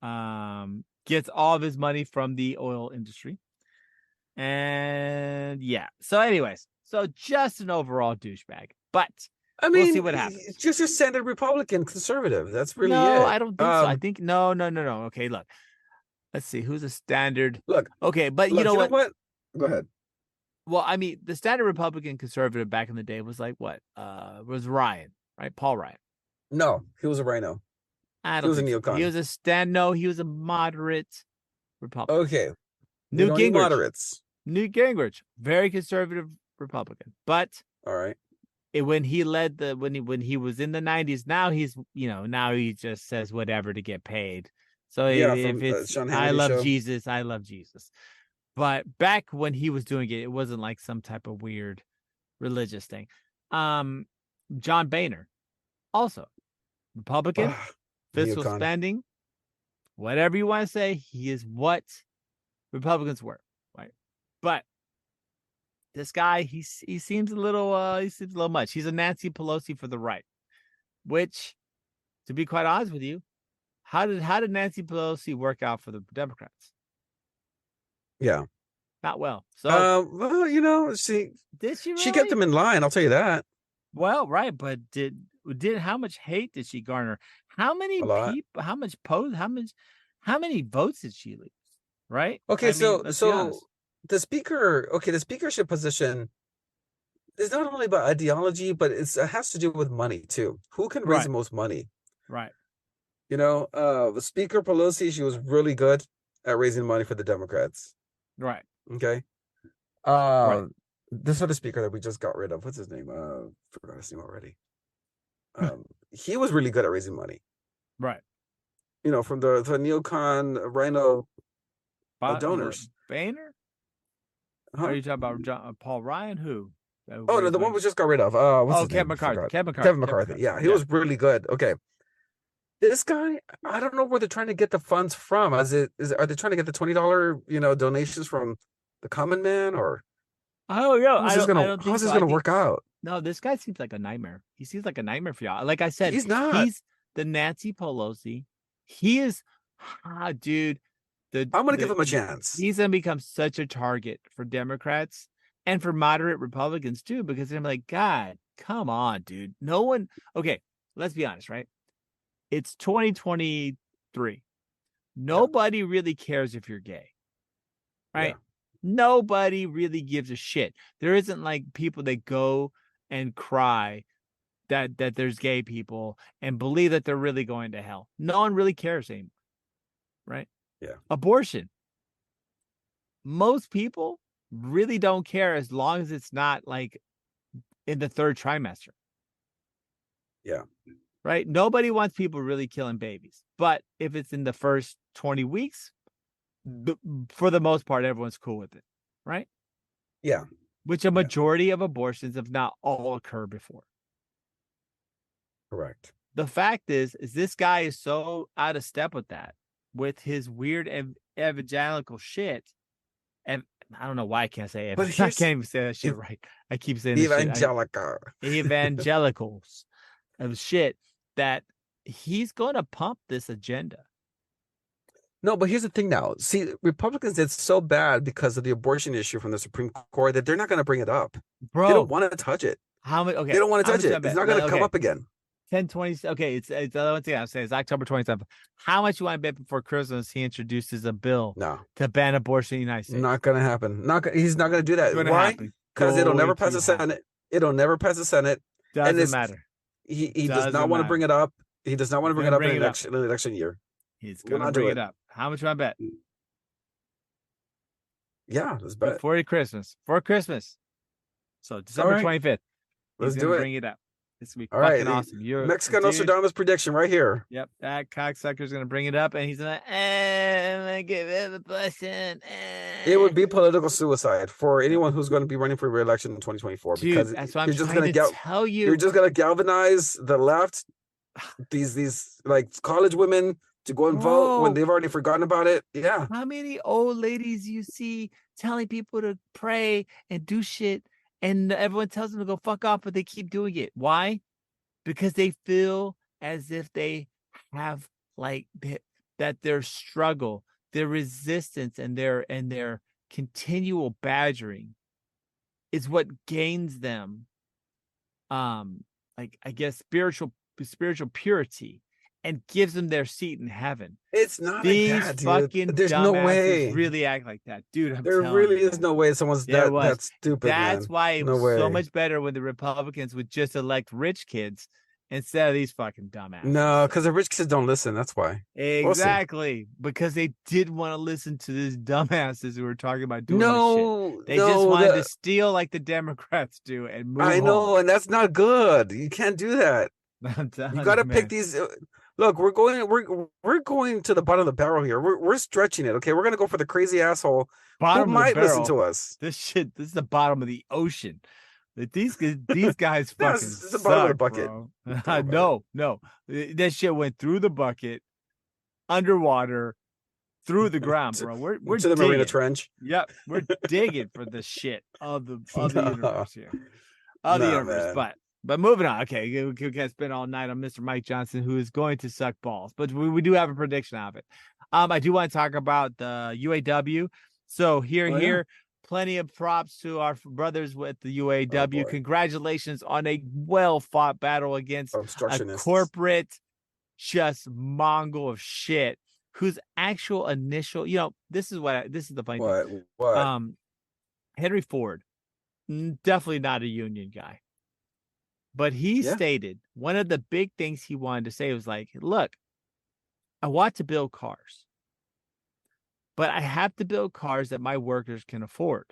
Gets all of his money from the oil industry. And yeah. So, anyways, just an overall douchebag. But I mean, we'll see what happens. just a standard Republican conservative. That's really No, it. I don't think so. I think no. Okay, look. Let's see. Who's a standard? Look. Okay, but Look, you know what? Go ahead. Well, I mean, the standard Republican conservative back in the day was like what? Was Ryan, right? Paul Ryan. No, he was a rhino. I He don't was a think so. neocon. He was no, he was a moderate Republican. Okay. Newt don't need Gingrich. moderates. Newt Gingrich, very conservative Republican. But All right. when he led when he was in the 90s, now now he just says whatever to get paid. So Yeah, if from it's Sean I Hannity love show. Jesus, I love Jesus. But back when he was doing it, it wasn't like some type of weird religious thing. John Boehner, also Republican, fiscal Neocon. spending, whatever you want to say, he is what Republicans were, right? But this guy, he seems a little much. He's a Nancy Pelosi for the right, which, to be quite honest with you, how did Nancy Pelosi work out for the Democrats? Yeah. Not well. So well, she did she really? She kept them in line, I'll tell you that. Well, right, but did how much hate did she garner? How many people? How many votes did she lose? Right? Okay, so the speakership position is not only about ideology, but it has to do with money too. Who can raise the most money? Right. The Speaker Pelosi, she was really good at raising money for the Democrats. Right. Okay. Right. This other speaker that we just got rid of, what's his name? Forgot his name already. He was really good at raising money. Right. From the neocon rhino donors. Boehner? Huh? Are you talking about Paul Ryan? Who? Oh no, the one we just got rid of. What's his name? Kevin McCarthy. Yeah, he was really good. Okay. This guy, I don't know where they're trying to get the funds from. Are they trying to get the $20, donations from the common man, or? Oh yeah, how's this gonna work out? No, this guy seems like a nightmare. He seems like a nightmare for y'all. Like I said, he's not. He's the Nancy Pelosi. He is, dude. I'm gonna give him a chance. He's gonna become such a target for Democrats and for moderate Republicans too, because I'm like, God, come on, dude. No one. Okay, let's be honest, right? It's 2023. Nobody really cares if you're gay, right? Yeah. Nobody really gives a shit. There isn't like people that go and cry that there's gay people and believe that they're really going to hell. No one really cares anymore, right? Yeah. Abortion. Most people really don't care as long as it's not like in the third trimester. Yeah. Right? Nobody wants people really killing babies. But if it's in the first 20 weeks, for the most part, everyone's cool with it. Right? Yeah. Which a majority of abortions, if not all, occur before. Correct. The fact is this guy is so out of step with that, with his weird evangelical shit. And I don't know why I can't say it. I can't even say that shit right. I keep saying evangelicals of shit that he's going to pump this agenda. No, but here's the thing now. See, Republicans did so bad because of the abortion issue from the Supreme Court that they're not going to bring it up. Bro, they don't want to touch it. How many? Okay, they don't want to touch it. It's not going to come up again. 10/20. Okay, it's the one thing I'm saying. It's October 27th. How much you want to bet before Christmas he introduces a bill to ban abortion in the United States? Not going to happen. He's not going to do that. Why? Because it'll never pass the Senate. It'll never pass the Senate. Doesn't matter. He does not Doesn't want to bring matter. it up. He does not want to He's bring gonna it up in bring it up. the election year. He's Will gonna not do bring it. it up. How much do I bet? Yeah, let's bet. Before Christmas. For Christmas. So December All right, 25th. He's let's gonna do it. bring it up. This will be All fucking right, awesome. You're Mexican dude. Nostradamus prediction right here. Yep, that cocksucker's gonna bring it up, and he's gonna, I'm gonna give him a person. It would be political suicide for anyone who's going to be running for re-election in 2024 Dude, because that's what I'm you're just trying going to to tell you're you. just going to galvanize the left, these like college women to go and vote when Bro, they've already forgotten about it. Yeah. how many old ladies you see telling people to pray and do shit, and everyone tells them to go fuck off, but they keep doing it? Why? Because they feel as if they have that their struggle, their resistance, and their continual badgering is what gains them, like, I guess, spiritual purity, and gives them their seat in heaven. It's not like These that, dude. fucking There's no dumbasses way. really act like that, dude. I'm There telling really you, is man. no way someone's There was. that stupid, That's man. why it No was so way. much better when the Republicans would just elect rich kids instead of these fucking dumbasses. No, because the rich kids don't listen. That's why. Exactly. Because they didn't want to listen to these dumbasses who were talking about doing this shit. No, They just wanted to steal like the Democrats do and move I know, on. and that's not good. You can't do that. You got to pick these. Look, we're going to the bottom of the barrel here. We're stretching it. Okay, we're gonna go for the crazy asshole Bottom who of the might listen barrel. to us. This is the bottom of the ocean. These guys fucking It's the suck, bottom of the bucket. bro. No. That shit went through the bucket, underwater, through the ground, bro. We're to the digging. Marina Trench. Yep, we're digging for the shit of the universe here, of the universe. Man. But moving on. Okay, we can't spend all night on Mr. Mike Johnson, who is going to suck balls. But we do have a prediction of it. I do want to talk about the UAW. So here, plenty of props to our brothers with the UAW. Congratulations on a well-fought battle against a corporate, just Mongol of shit, whose actual initial, this is the funny thing. What? Henry Ford, definitely not a union guy. But he stated one of the big things he wanted to say was like, look, I want to build cars, but I have to build cars that my workers can afford.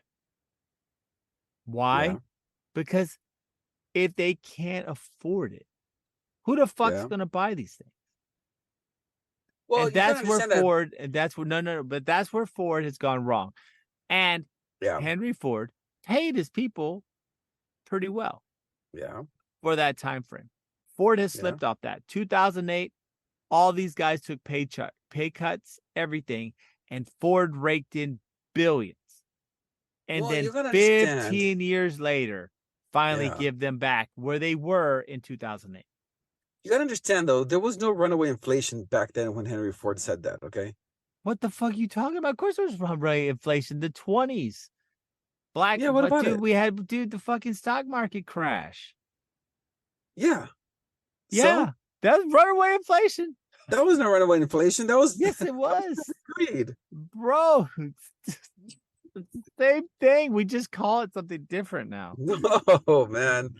Why? Yeah. Because if they can't afford it, who the fuck's going to buy these things? Well, and that's where Ford, and that's where, but that's where Ford has gone wrong. And Henry Ford paid his people pretty well. Yeah. For that time frame. Ford has slipped off that. 2008, all these guys took pay cuts, everything, and Ford raked in billions. And then 15 years later, finally give them back where they were in 2008. You got to understand, though, there was no runaway inflation back then when Henry Ford said that, okay? What the fuck are you talking about? Of course there was runaway inflation. The 20s. What about it? We had, the fucking stock market crash. Yeah. Yeah. That was runaway inflation. That wasn't runaway inflation. That was yes, it was. Greed. Bro. It's the same thing. We just call it something different now. No, man.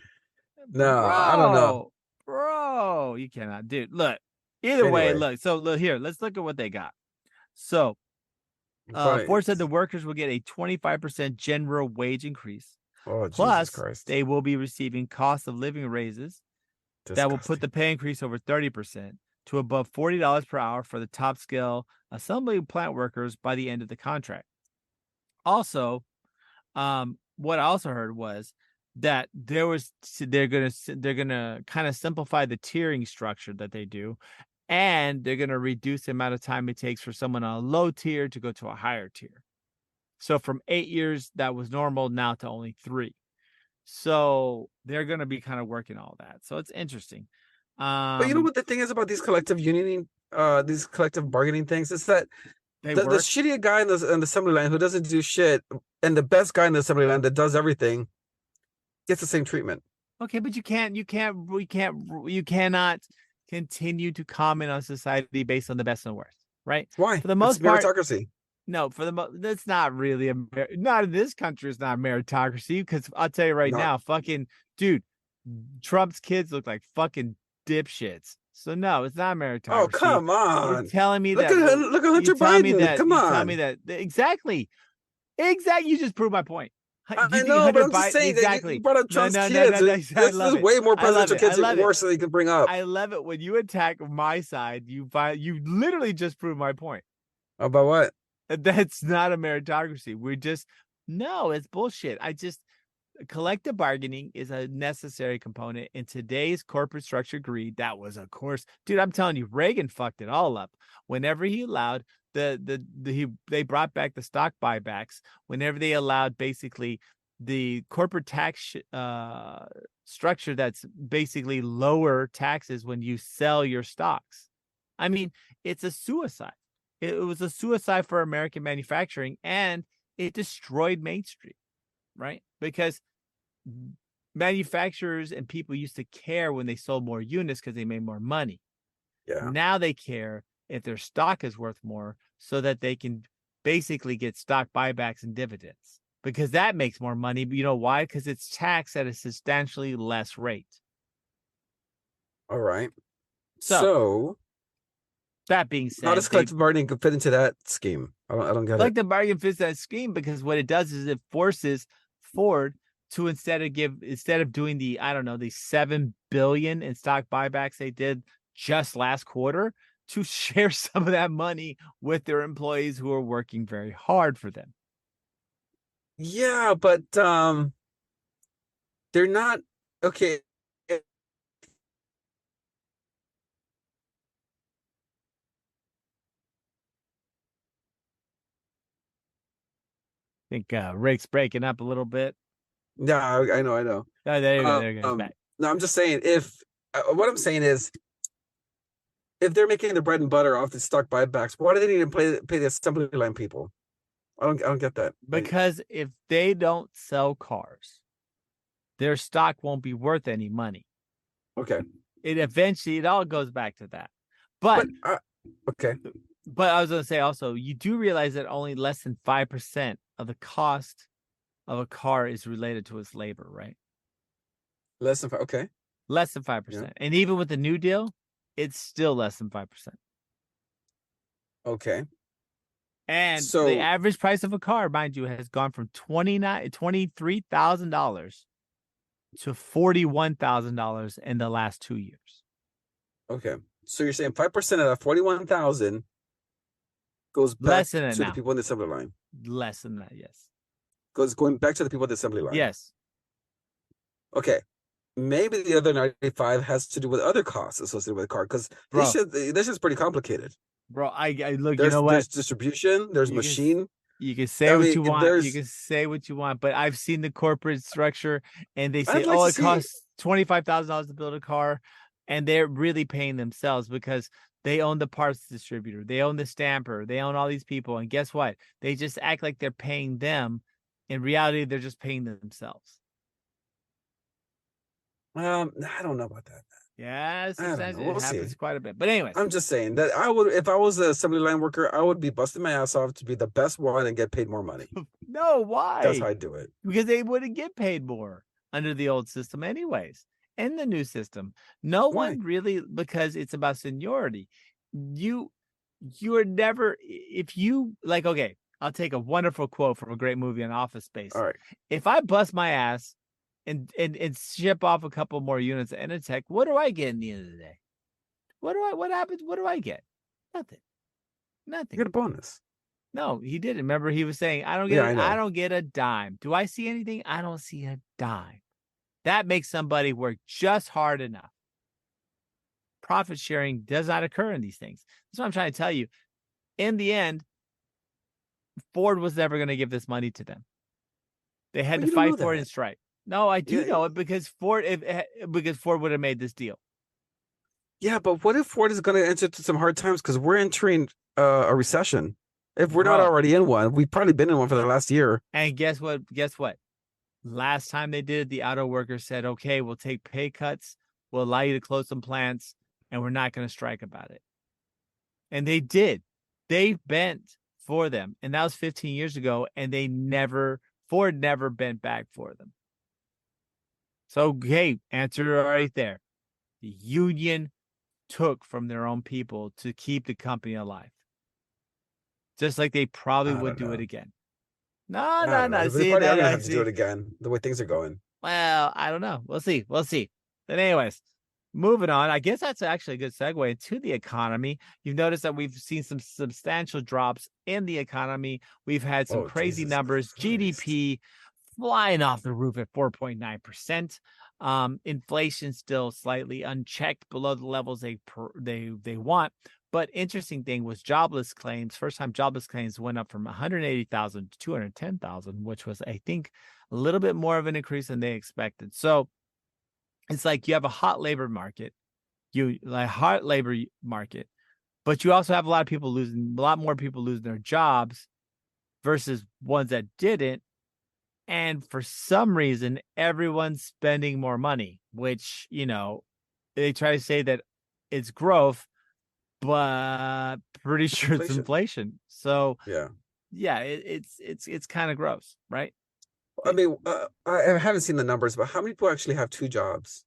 No, I don't know. Bro, you cannot, dude. Look. Either way, look. So look here. Let's look at what they got. So Ford said the workers will get a 25% general wage increase. Oh, plus, Jesus Christ. They will be receiving cost of living raises. That will put the pay increase over 30% to above $40 per hour for the top scale assembly plant workers by the end of the contract. Also, what I also heard was that they're gonna kind of simplify the tiering structure that they do, and they're gonna reduce the amount of time it takes for someone on a low tier to go to a higher tier. So from 8 years that was normal now to only 3. So they're going to be kind of working all that. So it's interesting. But you know what the thing is about these collective these collective bargaining things? Is that the shitty guy in the assembly line who doesn't do shit and the best guy in the assembly line that does everything gets the same treatment. Okay, but you cannot continue to comment on society based on the best and worst, right? Why? For the most part, meritocracy. No, that's not really not in this country. It's not meritocracy because I'll tell you right now, fucking dude, Trump's kids look like fucking dipshits. So no, it's not Oh, meritocracy. come You're on. telling me Look that. at Well, look at Hunter Biden. Come you tell me on. that exactly. Exactly. You just proved my point. Do you I think know, but Hunter I'm just Biden? saying that you Exactly. brought up No, Trump's no, no, no, kids. no. I This love is it. way more I love presidential it. I kids love it. worse than you can bring up. I love it when you attack my side. You literally just proved my point. About what? That's not a meritocracy. We're just no, it's bullshit. Collective bargaining is a necessary component in today's corporate structure greed. That was, of course, dude. I'm telling you, Reagan fucked it all up. Whenever he allowed they brought back the stock buybacks. Whenever they allowed basically the corporate tax structure that's basically lower taxes when you sell your stocks. I mean, it's a suicide. It was a suicide for American manufacturing, and it destroyed Main Street, right? Because manufacturers and people used to care when they sold more units because they made more money. Yeah. Now they care if their stock is worth more so that they can basically get stock buybacks and dividends because that makes more money. But you know why? Because it's taxed at a substantially less rate. All right. So that being said, how does collective bargaining fit into that scheme? I don't get it. Collective bargaining fits that scheme because what it does is it forces Ford to instead of doing the $7 billion in stock buybacks they did just last quarter, to share some of that money with their employees who are working very hard for them. Yeah, but they're not okay. I think Rick's breaking up a little bit. Yeah, I know. Oh, there you go. There you go. He's back. No, I'm just saying what I'm saying is if they're making the bread and butter off the stock buybacks, why do they need to pay the assembly line people? I don't get that. Because if they don't sell cars, their stock won't be worth any money. Okay. It all goes back to that. But okay. But I was going to say also, you do realize that only less than 5% of the cost of a car is related to its labor, right? Less than 5%. Okay. Less than 5%. Yeah. And even with the new deal, it's still less than 5%. Okay. And so the average price of a car, mind you, has gone from $23,000 to $41,000 in the last 2 years. Okay. So you're saying 5% of that 41,000 goes back to the people in the assembly line. Less than that, yes. Going back to the people in the assembly line. Yes. Okay. Maybe the other 95 has to do with other costs associated with the car, because this is pretty complicated. Bro, I look. You know what? There's distribution. There's machine. You can say what you want. You can say what you want, but I've seen the corporate structure, and they say, it costs $25,000 to build a car, and they're really paying themselves because they own the parts distributor, they own the stamper, they own all these people, and guess what? They just act like they're paying them. In reality, they're just paying themselves. I don't know about that. Yeah, sometimes it happens quite a bit. But anyways, I'm just saying that if I was an assembly line worker, I would be busting my ass off to be the best one and get paid more money. No, why? That's how I do it. Because they wouldn't get paid more under the old system anyways. In the new system, no one really, because it's about seniority. You are never, if you like, okay, I'll take a wonderful quote from a great movie on Office Space. All right. If I bust my ass and ship off a couple more units of Enitech, what do I get in the end of the day? What happens? What do I get? Nothing. You get a bonus. No, he didn't. Remember, he was saying, I don't get a dime. Do I see anything? I don't see a dime. That makes somebody work just hard enough. Profit sharing does not occur in these things. That's what I'm trying to tell you. In the end, Ford was never going to give this money to them. They had to fight for it and strike. No, I do know it because Ford would have made this deal. Yeah, but what if Ford is going to enter into some hard times because we're entering a recession? If we're not already in one, we've probably been in one for the last year. And guess what? Last time they did, the auto workers said, okay, we'll take pay cuts. We'll allow you to close some plants, and we're not going to strike about it. And they did. They bent for them. And that was 15 years ago, and Ford never bent back for them. So, hey, answer right there. The union took from their own people to keep the company alive, just like they probably I would don't do it know. again. No, I no, don't know. no. They See probably are that? gonna I have to do it see. again. The way things are going. Well, I don't know. We'll see. We'll see. But anyways, moving on. I guess that's actually a good segue into the economy. You've noticed that we've seen some substantial drops in the economy. We've had some Oh, crazy Jesus numbers. Christ. GDP flying off the roof at 4.9%. Inflation still slightly unchecked below the levels they want. But interesting thing was jobless claims. First time jobless claims went up from 180,000 to 210,000, which was, I think, a little bit more of an increase than they expected. So it's like you have a hot labor market, but you also have a lot more people losing their jobs versus ones that didn't. And for some reason, everyone's spending more money, which, they try to say that it's growth, but pretty sure it's Inflation. inflation. So Yeah. yeah, it's kind of gross, right? I mean, I haven't seen the numbers, but how many people actually have two jobs?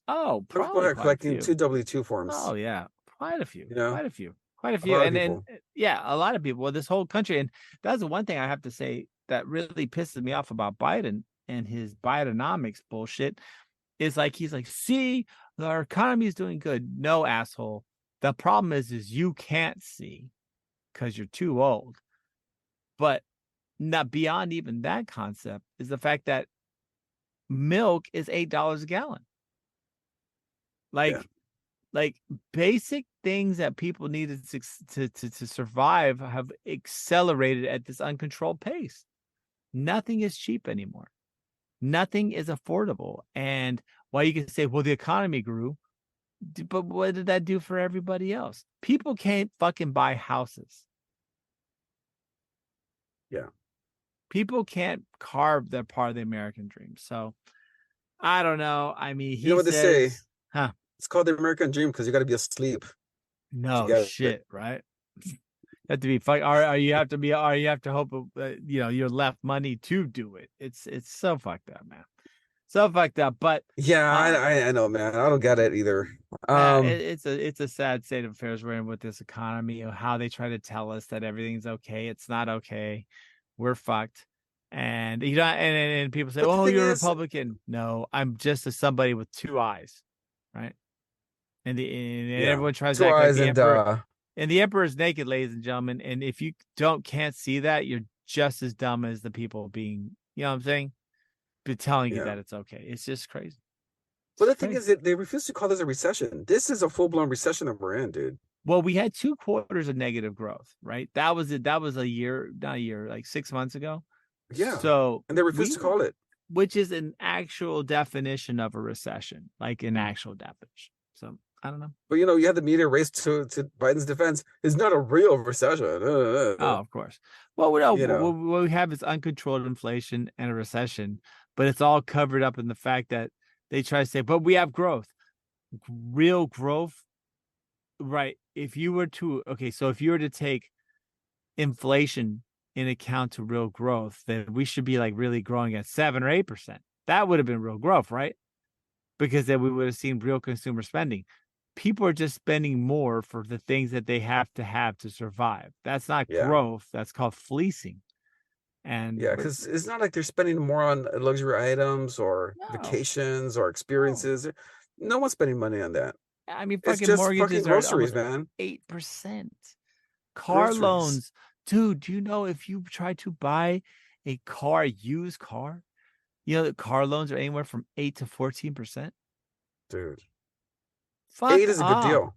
Oh, How many people probably are quite a collecting few. two W-2 Oh forms? yeah, quite a few, You know, quite a few, quite a a few, lot of and then people. yeah, a lot of people. Well, this whole country, and that's the one thing I have to say that really pisses me off about Biden and his Bidenomics bullshit is like he's like, see, our economy is doing good. No, asshole. The problem is you can't see because you're too old. But not beyond even that concept is the fact that milk is $8 a gallon. Yeah. Like like basic things that people needed to survive have accelerated at this uncontrolled pace. Nothing is cheap anymore. Nothing is affordable. And while you can say, well, the economy grew, but what did that do for everybody else? People can't fucking buy houses. Yeah. People can't carve their part of the American dream. So I don't know. I mean, You know he what they say? says, huh? It's called the American dream because you got to be asleep to No get it. shit, right? You have to be fuck, or you have to be, or you have to hope you're left money to do it. It's so fucked up, man. So fucked up. But Yeah, uh I know, man. I don't get it either. it's a sad state of affairs we're in with this economy, of how they try to tell us that everything's okay. It's not okay. We're fucked. And and people say, But the oh, thing you're a is, Republican. No, I'm just somebody with two eyes, right? And yeah, everyone tries to two act like eyes the and emperor. And the emperor is naked, ladies and gentlemen. And if you can't see that, you're just as dumb as the people being, you know what I'm saying? But telling you yeah. that it's okay. It's just crazy. But It's the thing crazy. is that they refuse to call this a recession. This is a full-blown recession that we're in, dude. Well, we had 2 quarters of negative growth, right? That was it. That was a year, not a year, like 6 months ago. Yeah. So And they refuse we to were, call it. which is an actual definition of a recession, like an actual definition. So I don't know. But you had the media race to Biden's defense. It's not a real recession. Oh, of course. Well, we know You know. what we have is uncontrolled inflation and a recession, but it's all covered up in the fact that they try to say, but we have growth, real growth, right? If you were to, okay, so if you were to take inflation in account to real growth, then we should be like really growing at 7 or 8%. That would have been real growth, right? Because then we would have seen real consumer spending. People are just spending more for the things that they have to survive. That's not Yeah. growth. That's called fleecing. Yeah, But because it's not like they're spending more on luxury items or no, vacations or no. experiences. No one's spending money on that. I mean, It's fucking just fucking mortgages are groceries, almost man. 8%. Car Groceries. loans, dude. Do you know if you try to buy a used car, that car loans are anywhere from 8 to 14%. Dude. Fuck 8 is a good off. deal.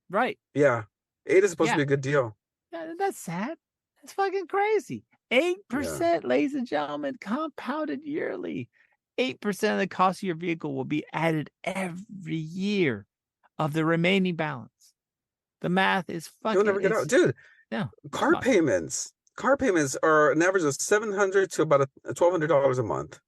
Right. Yeah. 8 is supposed to Yeah. be a good deal. That's sad. That's fucking crazy. Yeah. 8%, ladies and gentlemen, compounded yearly. 8% of the cost of your vehicle will be added every year of the remaining balance. The math is You'll fucking, never get out. it's, Dude, no, car come on. payments. Car payments are an average of $700 to about $1,200 a month.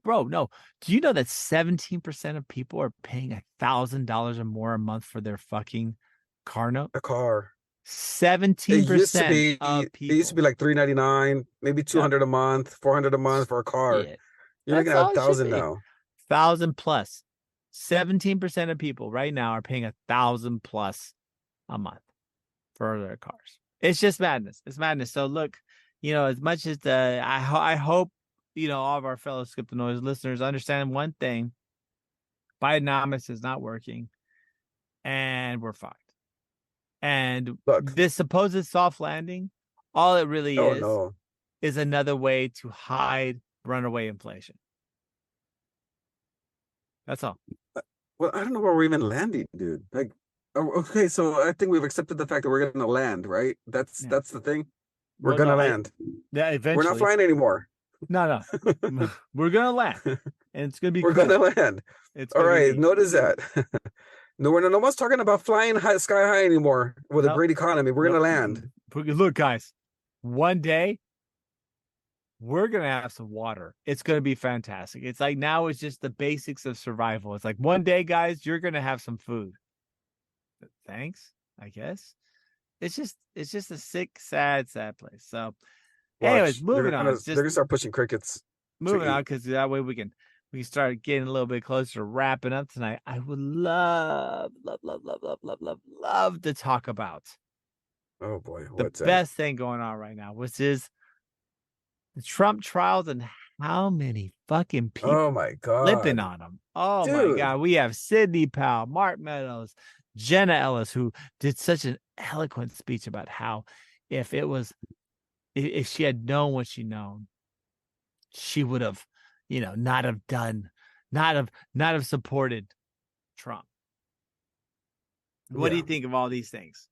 Bro, no. Do you know that 17% of people are paying $1,000 or more a month for their fucking car note? A car. It used to 17% be of it used to be people. like 399, maybe Yep. 200 a month, 400 a month for a car. Shit. You're looking That's at a all it should thousand be. now. 1,000 plus. 17% of people right now are paying 1,000 plus a month for their cars. It's just madness. It's madness. So look, as much as I hope, all of our fellow Skip the Noise listeners understand one thing: Bidenomics is not working, and we're fucked. And Look, this supposed soft landing, all it really oh no. is another way to hide runaway inflation. That's all. Well, I don't know where we're even landing, dude. Like, okay, so I think we've accepted the fact that we're gonna land, right? That's Yeah. that's the thing. We're Well, gonna no, land. yeah, We're eventually. not flying anymore. No. We're gonna land, and it's gonna be. We're cool. gonna land. It's All gonna right. be Notice that. No, we're not almost talking about flying high, sky high anymore with a Nope. great economy. We're gonna land. Look, guys, one day we're gonna have some water. It's gonna be fantastic. It's like now it's just the basics of survival. It's like one day, guys, you're gonna have some food. Thanks, I guess. It's just a sick, sad place. So, anyways, Watch. moving on. They're gonna start pushing crickets. Moving on, because that way we can start getting a little bit closer to wrapping up tonight. I would love to talk about Oh boy, the what's that? best thing going on right now, which is the Trump trials and how many fucking people Oh my flipping god, on them. Oh my dude. God. We have Sidney Powell, Mark Meadows, Jenna Ellis, who did such an eloquent speech about how if she had known what she known, she would have, not have supported Trump. What do you think of all these things?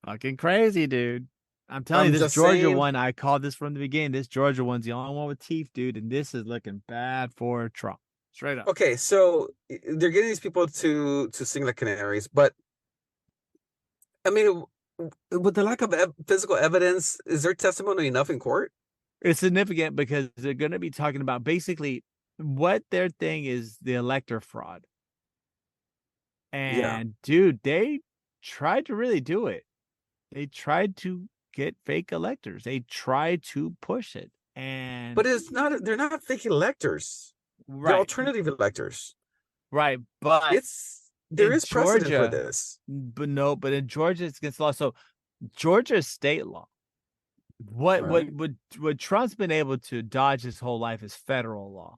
Fucking crazy, dude. I'm telling you, this Georgia one, I called this from the beginning. This Georgia one's the only one with teeth, dude, and this is looking bad for Trump. Straight up. Okay, so they're getting these people to sing like canaries, but I mean, with the lack of physical evidence, is their testimony enough in court? It's significant because they're going to be talking about basically what their thing is, the elector fraud. And dude, they tried to really do it. They tried to get fake electors. They tried to push it. But they're not fake electors. Right. They're alternative electors. Right. But there is precedent for this. But in Georgia it's against law. So Georgia's state law. What Trump's been able to dodge his whole life is federal law.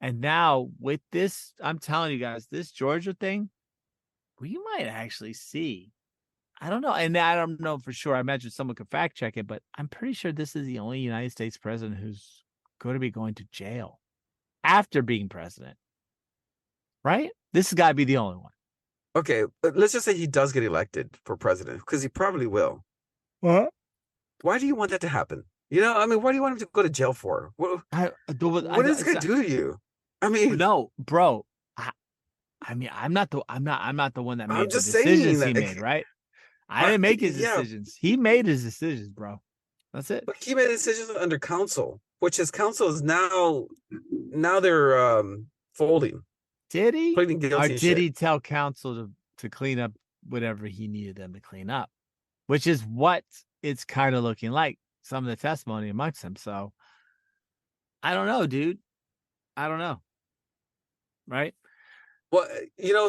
And now with this, I'm telling you guys, this Georgia thing, we might actually see. I don't know. And I don't know for sure. I imagine someone could fact check it, but I'm pretty sure this is the only United States president who's going to be going to jail after being president. Right? This has got to be the only one. Okay, let's just say he does get elected for president, because he probably will. What? Why do you want that to happen? I mean, what do you want him to go to jail for? What is this going to do to you? I mean, no, bro. I mean, I'm not the one that made the decisions he made, right? I didn't make his decisions. He made his decisions, bro. That's it. But he made decisions under counsel, which his counsel is now they're folding. Did he? Pleading guilty. Or did he tell counsel to clean up whatever he needed them to clean up? Which is what it's kind of looking like, some of the testimony amongst them. So I don't know, dude. I don't know. Right? Well,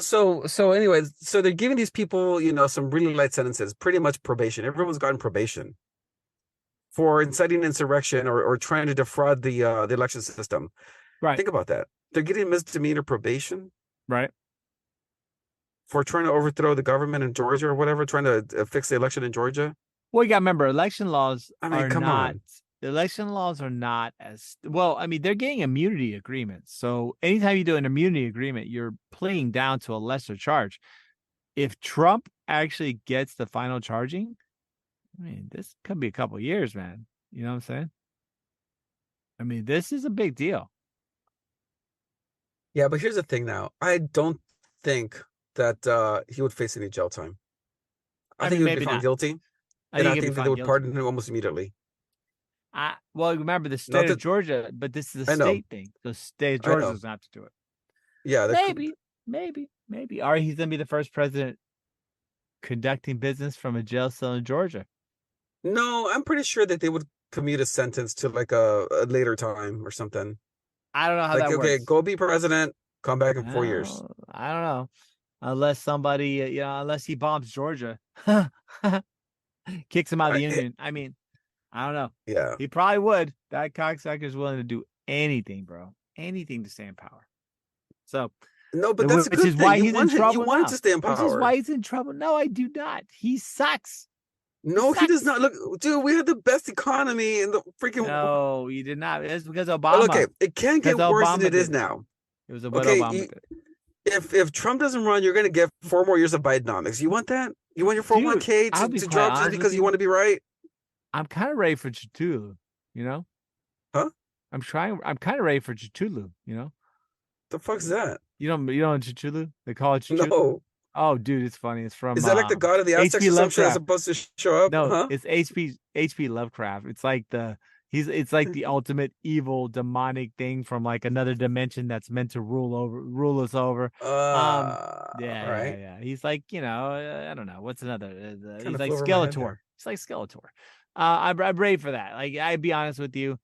so anyways, so they're giving these people, some really light sentences, pretty much probation. Everyone's gotten probation for inciting insurrection or trying to defraud the election system. Right. Think about that. They're getting misdemeanor probation. Right. For trying to overthrow the government in Georgia or whatever, trying to fix the election in Georgia. Well, you got to remember, election laws election laws are not as well. I mean, they're getting immunity agreements. So anytime you do an immunity agreement, you're pleading down to a lesser charge. If Trump actually gets the final charging, I mean, this could be a couple of years, man. You know what I'm saying? I mean, this is a big deal. Yeah, but here's the thing now. I don't think that he would face any jail time. I think he would be found guilty. And I think they would pardon him almost immediately. Well, remember the state of Georgia, but this is a state thing. The state of Georgia doesn't have to do it. Yeah, maybe. Or he's gonna be the first president conducting business from a jail cell in Georgia. No, I'm pretty sure that they would commute a sentence to like a later time or something. I don't know how Like, that okay, works. go be president, come back in 4 years. Well, I don't know. Unless somebody, unless he bombs Georgia, kicks him out of the union. I mean, I don't know. Yeah. He probably would. That cocksucker's willing to do anything, bro. Anything to stay in power. So, No, but that's a which is good thing. why he's in You trouble want him now. to stay in Which is power. why he's in trouble. No, I do not. He sucks. No, he does not. Look, dude, we had the best economy in the freaking. No, you did not. It's because Well, Obama. okay, it can get Because worse than Obama it is did it. now. It was what Okay, Obama did. if Trump doesn't run, you're gonna get 4 more years of Bidenomics. You want that? You want your 401k I'll be to quite drop just honest with because you want to be right? I'm kind of ready for Cthulhu, you know? Huh? I'm kind of ready for Cthulhu, you know? The fuck's that? You know Cthulhu? They call it Cthulhu? No. Oh, dude, it's funny. It's from Is that like the god of the Aztecs H.P. or some shit that's Lovecraft. supposed to show up? No, Huh? it's H.P. Lovecraft. It's like it's like the ultimate evil demonic thing from like another dimension that's meant to rule us over. Right. Yeah. He's like, I don't know. What's another? He's like Flew over my head Skeletor. there. He's like Skeletor. I'm ready for that. Like, I'd be honest with you,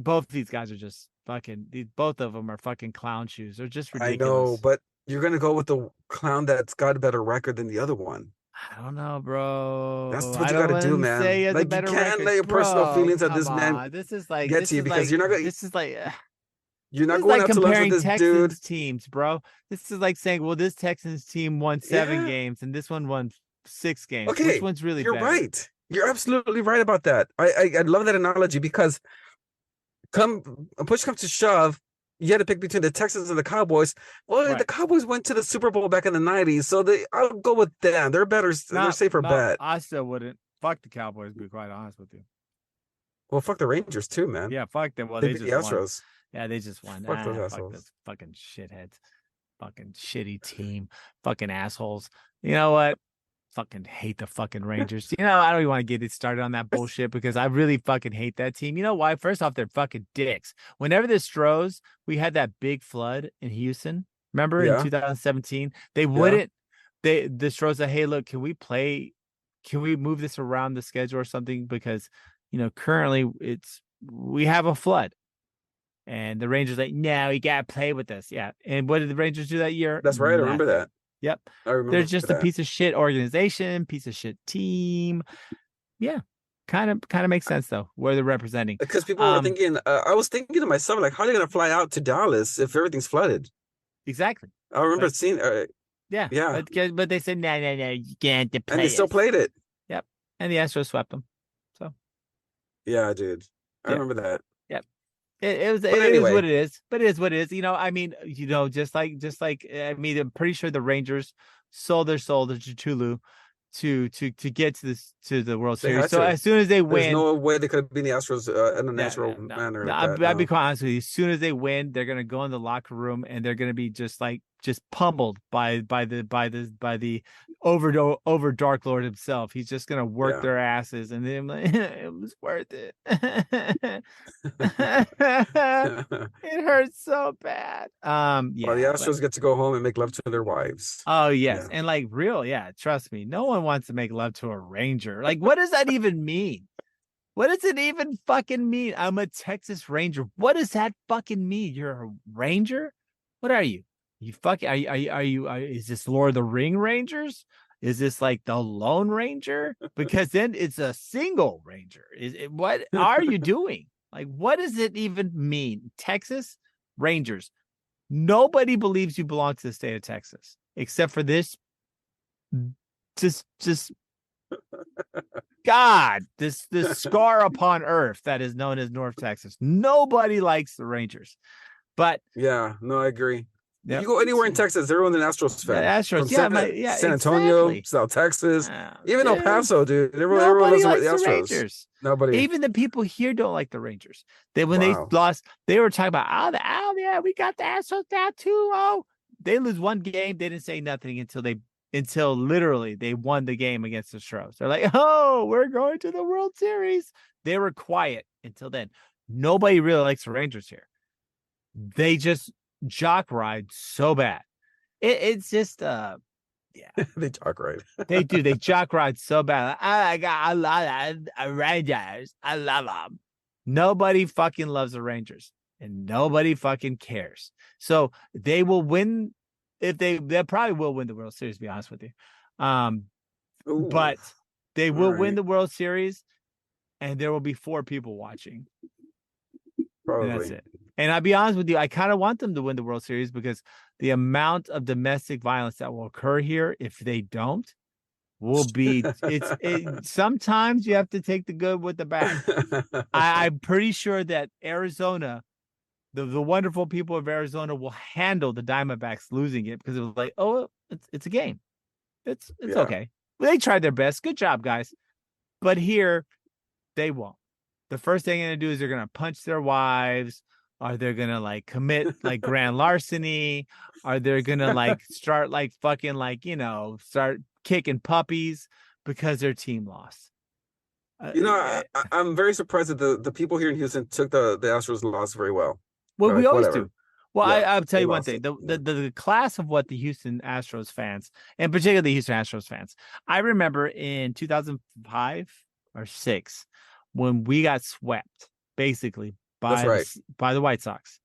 both these guys are just fucking. Both of them are fucking clown shoes. They're just ridiculous. I know, but you're gonna go with the clown that's got a better record than the other one. I don't know, bro. That's what you got to do, man. Like, you can't let your personal feelings of this man This is like get to you because you're not gonna. This is like You're not this is going like out to lunch with comparing this Texans dude. teams, bro. This is like saying, well, this Texans team won 7 Yeah. games and this one won 6 games. Okay, Which one's really you're better? right. You're absolutely right about that. I love that analogy because push comes to shove, you had to pick between the Texans and the Cowboys. Well, Right. the Cowboys went to the Super Bowl back in the 90s, so I'll go with them. They're better. They're safer bet. I still wouldn't. Fuck the Cowboys, to be quite honest with you. Well, fuck the Rangers too, man. Yeah, fuck them. Well, they they beat just the won. Astros. Yeah, they just won. Fuck those Fuck assholes. those fucking shitheads. Fucking shitty team. Fucking assholes. You know what? Fucking hate the fucking Rangers. I don't even want to get it started on that bullshit because I really fucking hate that team. You know why? First off, they're fucking dicks. Whenever the Stros, we had that big flood in Houston. Remember in 2017? They wouldn't. The Stros said, "Hey, look, can we move this around the schedule or something? Because currently we have a flood." And the Rangers like, "No, you gotta play with us." Yeah. And what did the Rangers do that year? That's right. I remember that. Yep. I remember. They're just a piece of shit organization, piece of shit team. Yeah. Kind of makes sense though, where they're representing. Because people were thinking, I was thinking to myself, like, how are they gonna fly out to Dallas if everything's flooded? Exactly. I remember seeing yeah. But they said, no, you can't play. And they still played it. Yep. And the Astros swept them. So yeah, dude. I remember that. Yep. It is what it is, but it is what it is. I mean, just like I mean, I'm pretty sure the Rangers sold their soul to Cthulhu to get to the World Series. So as soon as they win, there's no way they could have been the Astros in a natural manner. I'd be quite honest with you. As soon as they win, they're gonna go in the locker room and they're gonna be just pummeled by the over Dark Lord himself. He's just gonna work their asses, and then it was worth it. It hurts so bad. Well, the Astros get to go home and make love to their wives. Oh yes, and trust me, no one wants to make love to a Ranger. Like, what does that even mean? What does it even fucking mean? I'm a Texas Ranger. What does that fucking mean? You're a Ranger? What are you? You fucking are you is this Lord of the Ring Rangers? Is this like the Lone Ranger? Because then it's a single Ranger. What are you doing? Like, what does it even mean? Texas Rangers. Nobody believes you belong to the state of Texas except for this. Just God, this scar upon earth that is known as North Texas. Nobody likes the Rangers, but yeah, no, I agree. Yep. You go anywhere in Texas, everyone's an Astros fan. Astros, San Antonio, exactly. South Texas, even El Paso, dude. Everyone loves the Astros. Rangers. Nobody. Even the people here don't like the Rangers. They lost, they were talking about, yeah, we got the Astros now too. Oh, they lose one game. They didn't say nothing until literally they won the game against the Stros. They're like, oh, we're going to the World Series. They were quiet until then. Nobody really likes the Rangers here. They just jock ride so bad. It's just they jock ride. They do. They jock ride so bad. I love Rangers. I love them. Nobody fucking loves the Rangers. and nobody fucking cares. So they will win they probably will win the World Series, to be honest with you. Ooh, But they all will win right, the World Series, and there will be 4 people watching, and that's probably. it. And I'll be honest with you, I kind of want them to win the World Series because the amount of domestic violence that will occur here if they don't will be sometimes you have to take the good with the bad. I'm pretty sure that Arizona, the wonderful people of Arizona, will handle the Diamondbacks losing it because it was like, oh, it's a game. It's Yeah. okay. They tried their best. Good job, guys. But here, they won't. The first thing they're gonna do is they're gonna punch their wives. Are they gonna like commit like grand larceny? Are they gonna like start like fucking like start kicking puppies because their team lost? I'm very surprised that the people here in Houston took the Astros loss very well. Well, They're we like, always whatever. do. Well, Yeah, I'll tell they you one lost thing: it. the class of what the Houston Astros fans, and particularly Houston Astros fans, I remember in 2005 or six when we got swept basically That's right. by the White Sox.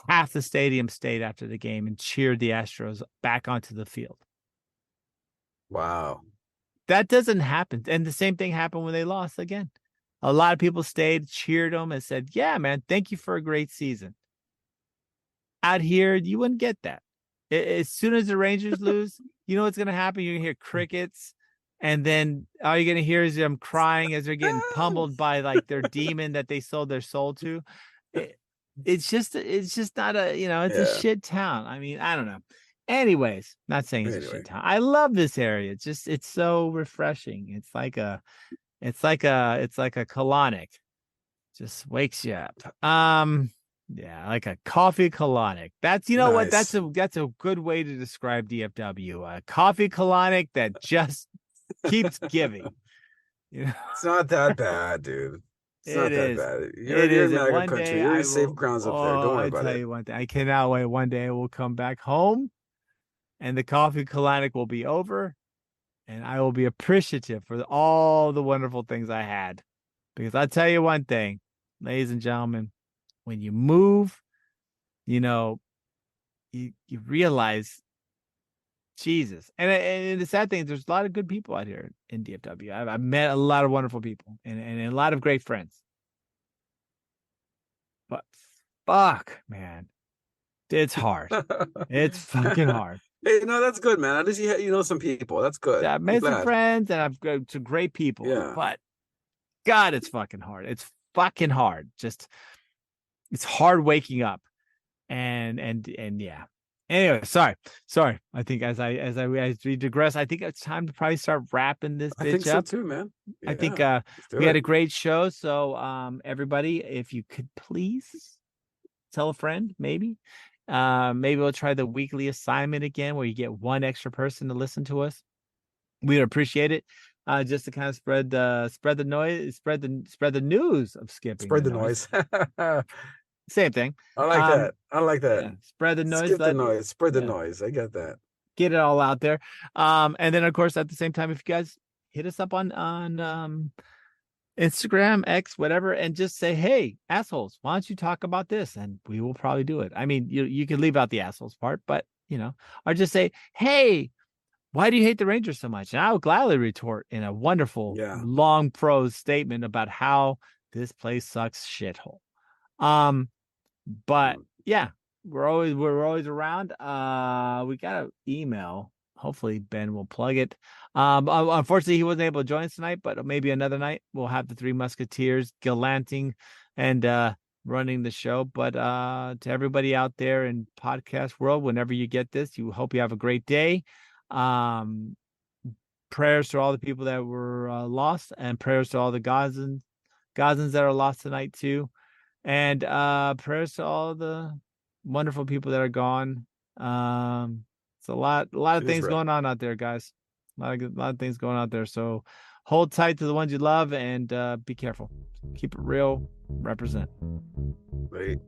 Half the stadium stayed after the game and cheered the Astros back onto the field. Wow. That doesn't happen, and the same thing happened when they lost again. A lot of people stayed, cheered them, and said, "Yeah, man, thank you for a great season." Out here, you wouldn't get that. As soon as the Rangers lose, you know what's going to happen? You're going to hear crickets, and then all you're going to hear is them crying as they're getting pummeled by like their demon that they sold their soul to. It's just not it's a Yeah. shit town. I mean, I don't know. Anyways, not saying it's a Anyway. shit town. I love this area. It's so refreshing. It's like a colonic. Just wakes you up. Yeah, like a coffee colonic. That's what? Nice. That's a good way to describe DFW. A coffee colonic that just keeps giving. It's not that bad, dude. It's It not that is. bad. It You're is. in And MAGA one country. day You're in I safe will. grounds up there. Don't Oh, worry I about tell it. you one thing. I cannot wait. One day I will come back home, and the coffee colonic will be over, and I will be appreciative for all the wonderful things I had. Because I'll tell you one thing, ladies and gentlemen, when you move, you know, you realize Jesus. And the sad thing is there's a lot of good people out here in DFW. I've met a lot of wonderful people and a lot of great friends. But fuck, man. It's hard. It's fucking hard. Hey, no, that's good, man. At least you know some people. That's good. I've I'm made some glad. friends and I've got some great people, Yeah. but God, it's fucking hard. It's fucking hard. Just it's hard waking up. And yeah. Anyway, sorry. I think as we digress, I think it's time to probably start wrapping this I think bitch so up. too, man. I think Yeah. Let's do we had it. a great show. So everybody, if you could please tell a friend, maybe. Maybe we'll try the weekly assignment again where you get one extra person to listen to us. We'd appreciate it. Just to kind of spread the noise, spread the news of skipping Spread the the noise. noise. Same thing. I like that. I like that. Yeah, spread the noise. Skip the noise. Spread the Yeah, noise. I get that. get it all out there. And then of course at the same time, if you guys hit us up on Instagram, X, whatever, and just say, "Hey, assholes, why don't you talk about this?" And we will probably do it. I mean, you can leave out the assholes part, but or just say, "Hey, why do you hate the Rangers so much?" And I will gladly retort in a wonderful Yeah. long prose statement about how this place sucks shithole. But yeah, we're always around. We got an email. Hopefully Ben will plug it. Unfortunately, he wasn't able to join us tonight, but maybe another night we'll have the Three Musketeers galanting and running the show. But to everybody out there in podcast world, whenever you get this, you hope you have a great day. Prayers to all the people that were lost, and prayers to all the Gazans that are lost tonight too. And prayers to all the wonderful people that are gone. It's a lot of It is things rough. going on out there, guys. A lot of things going out there. So hold tight to the ones you love and be careful. Keep it real. Represent. Right.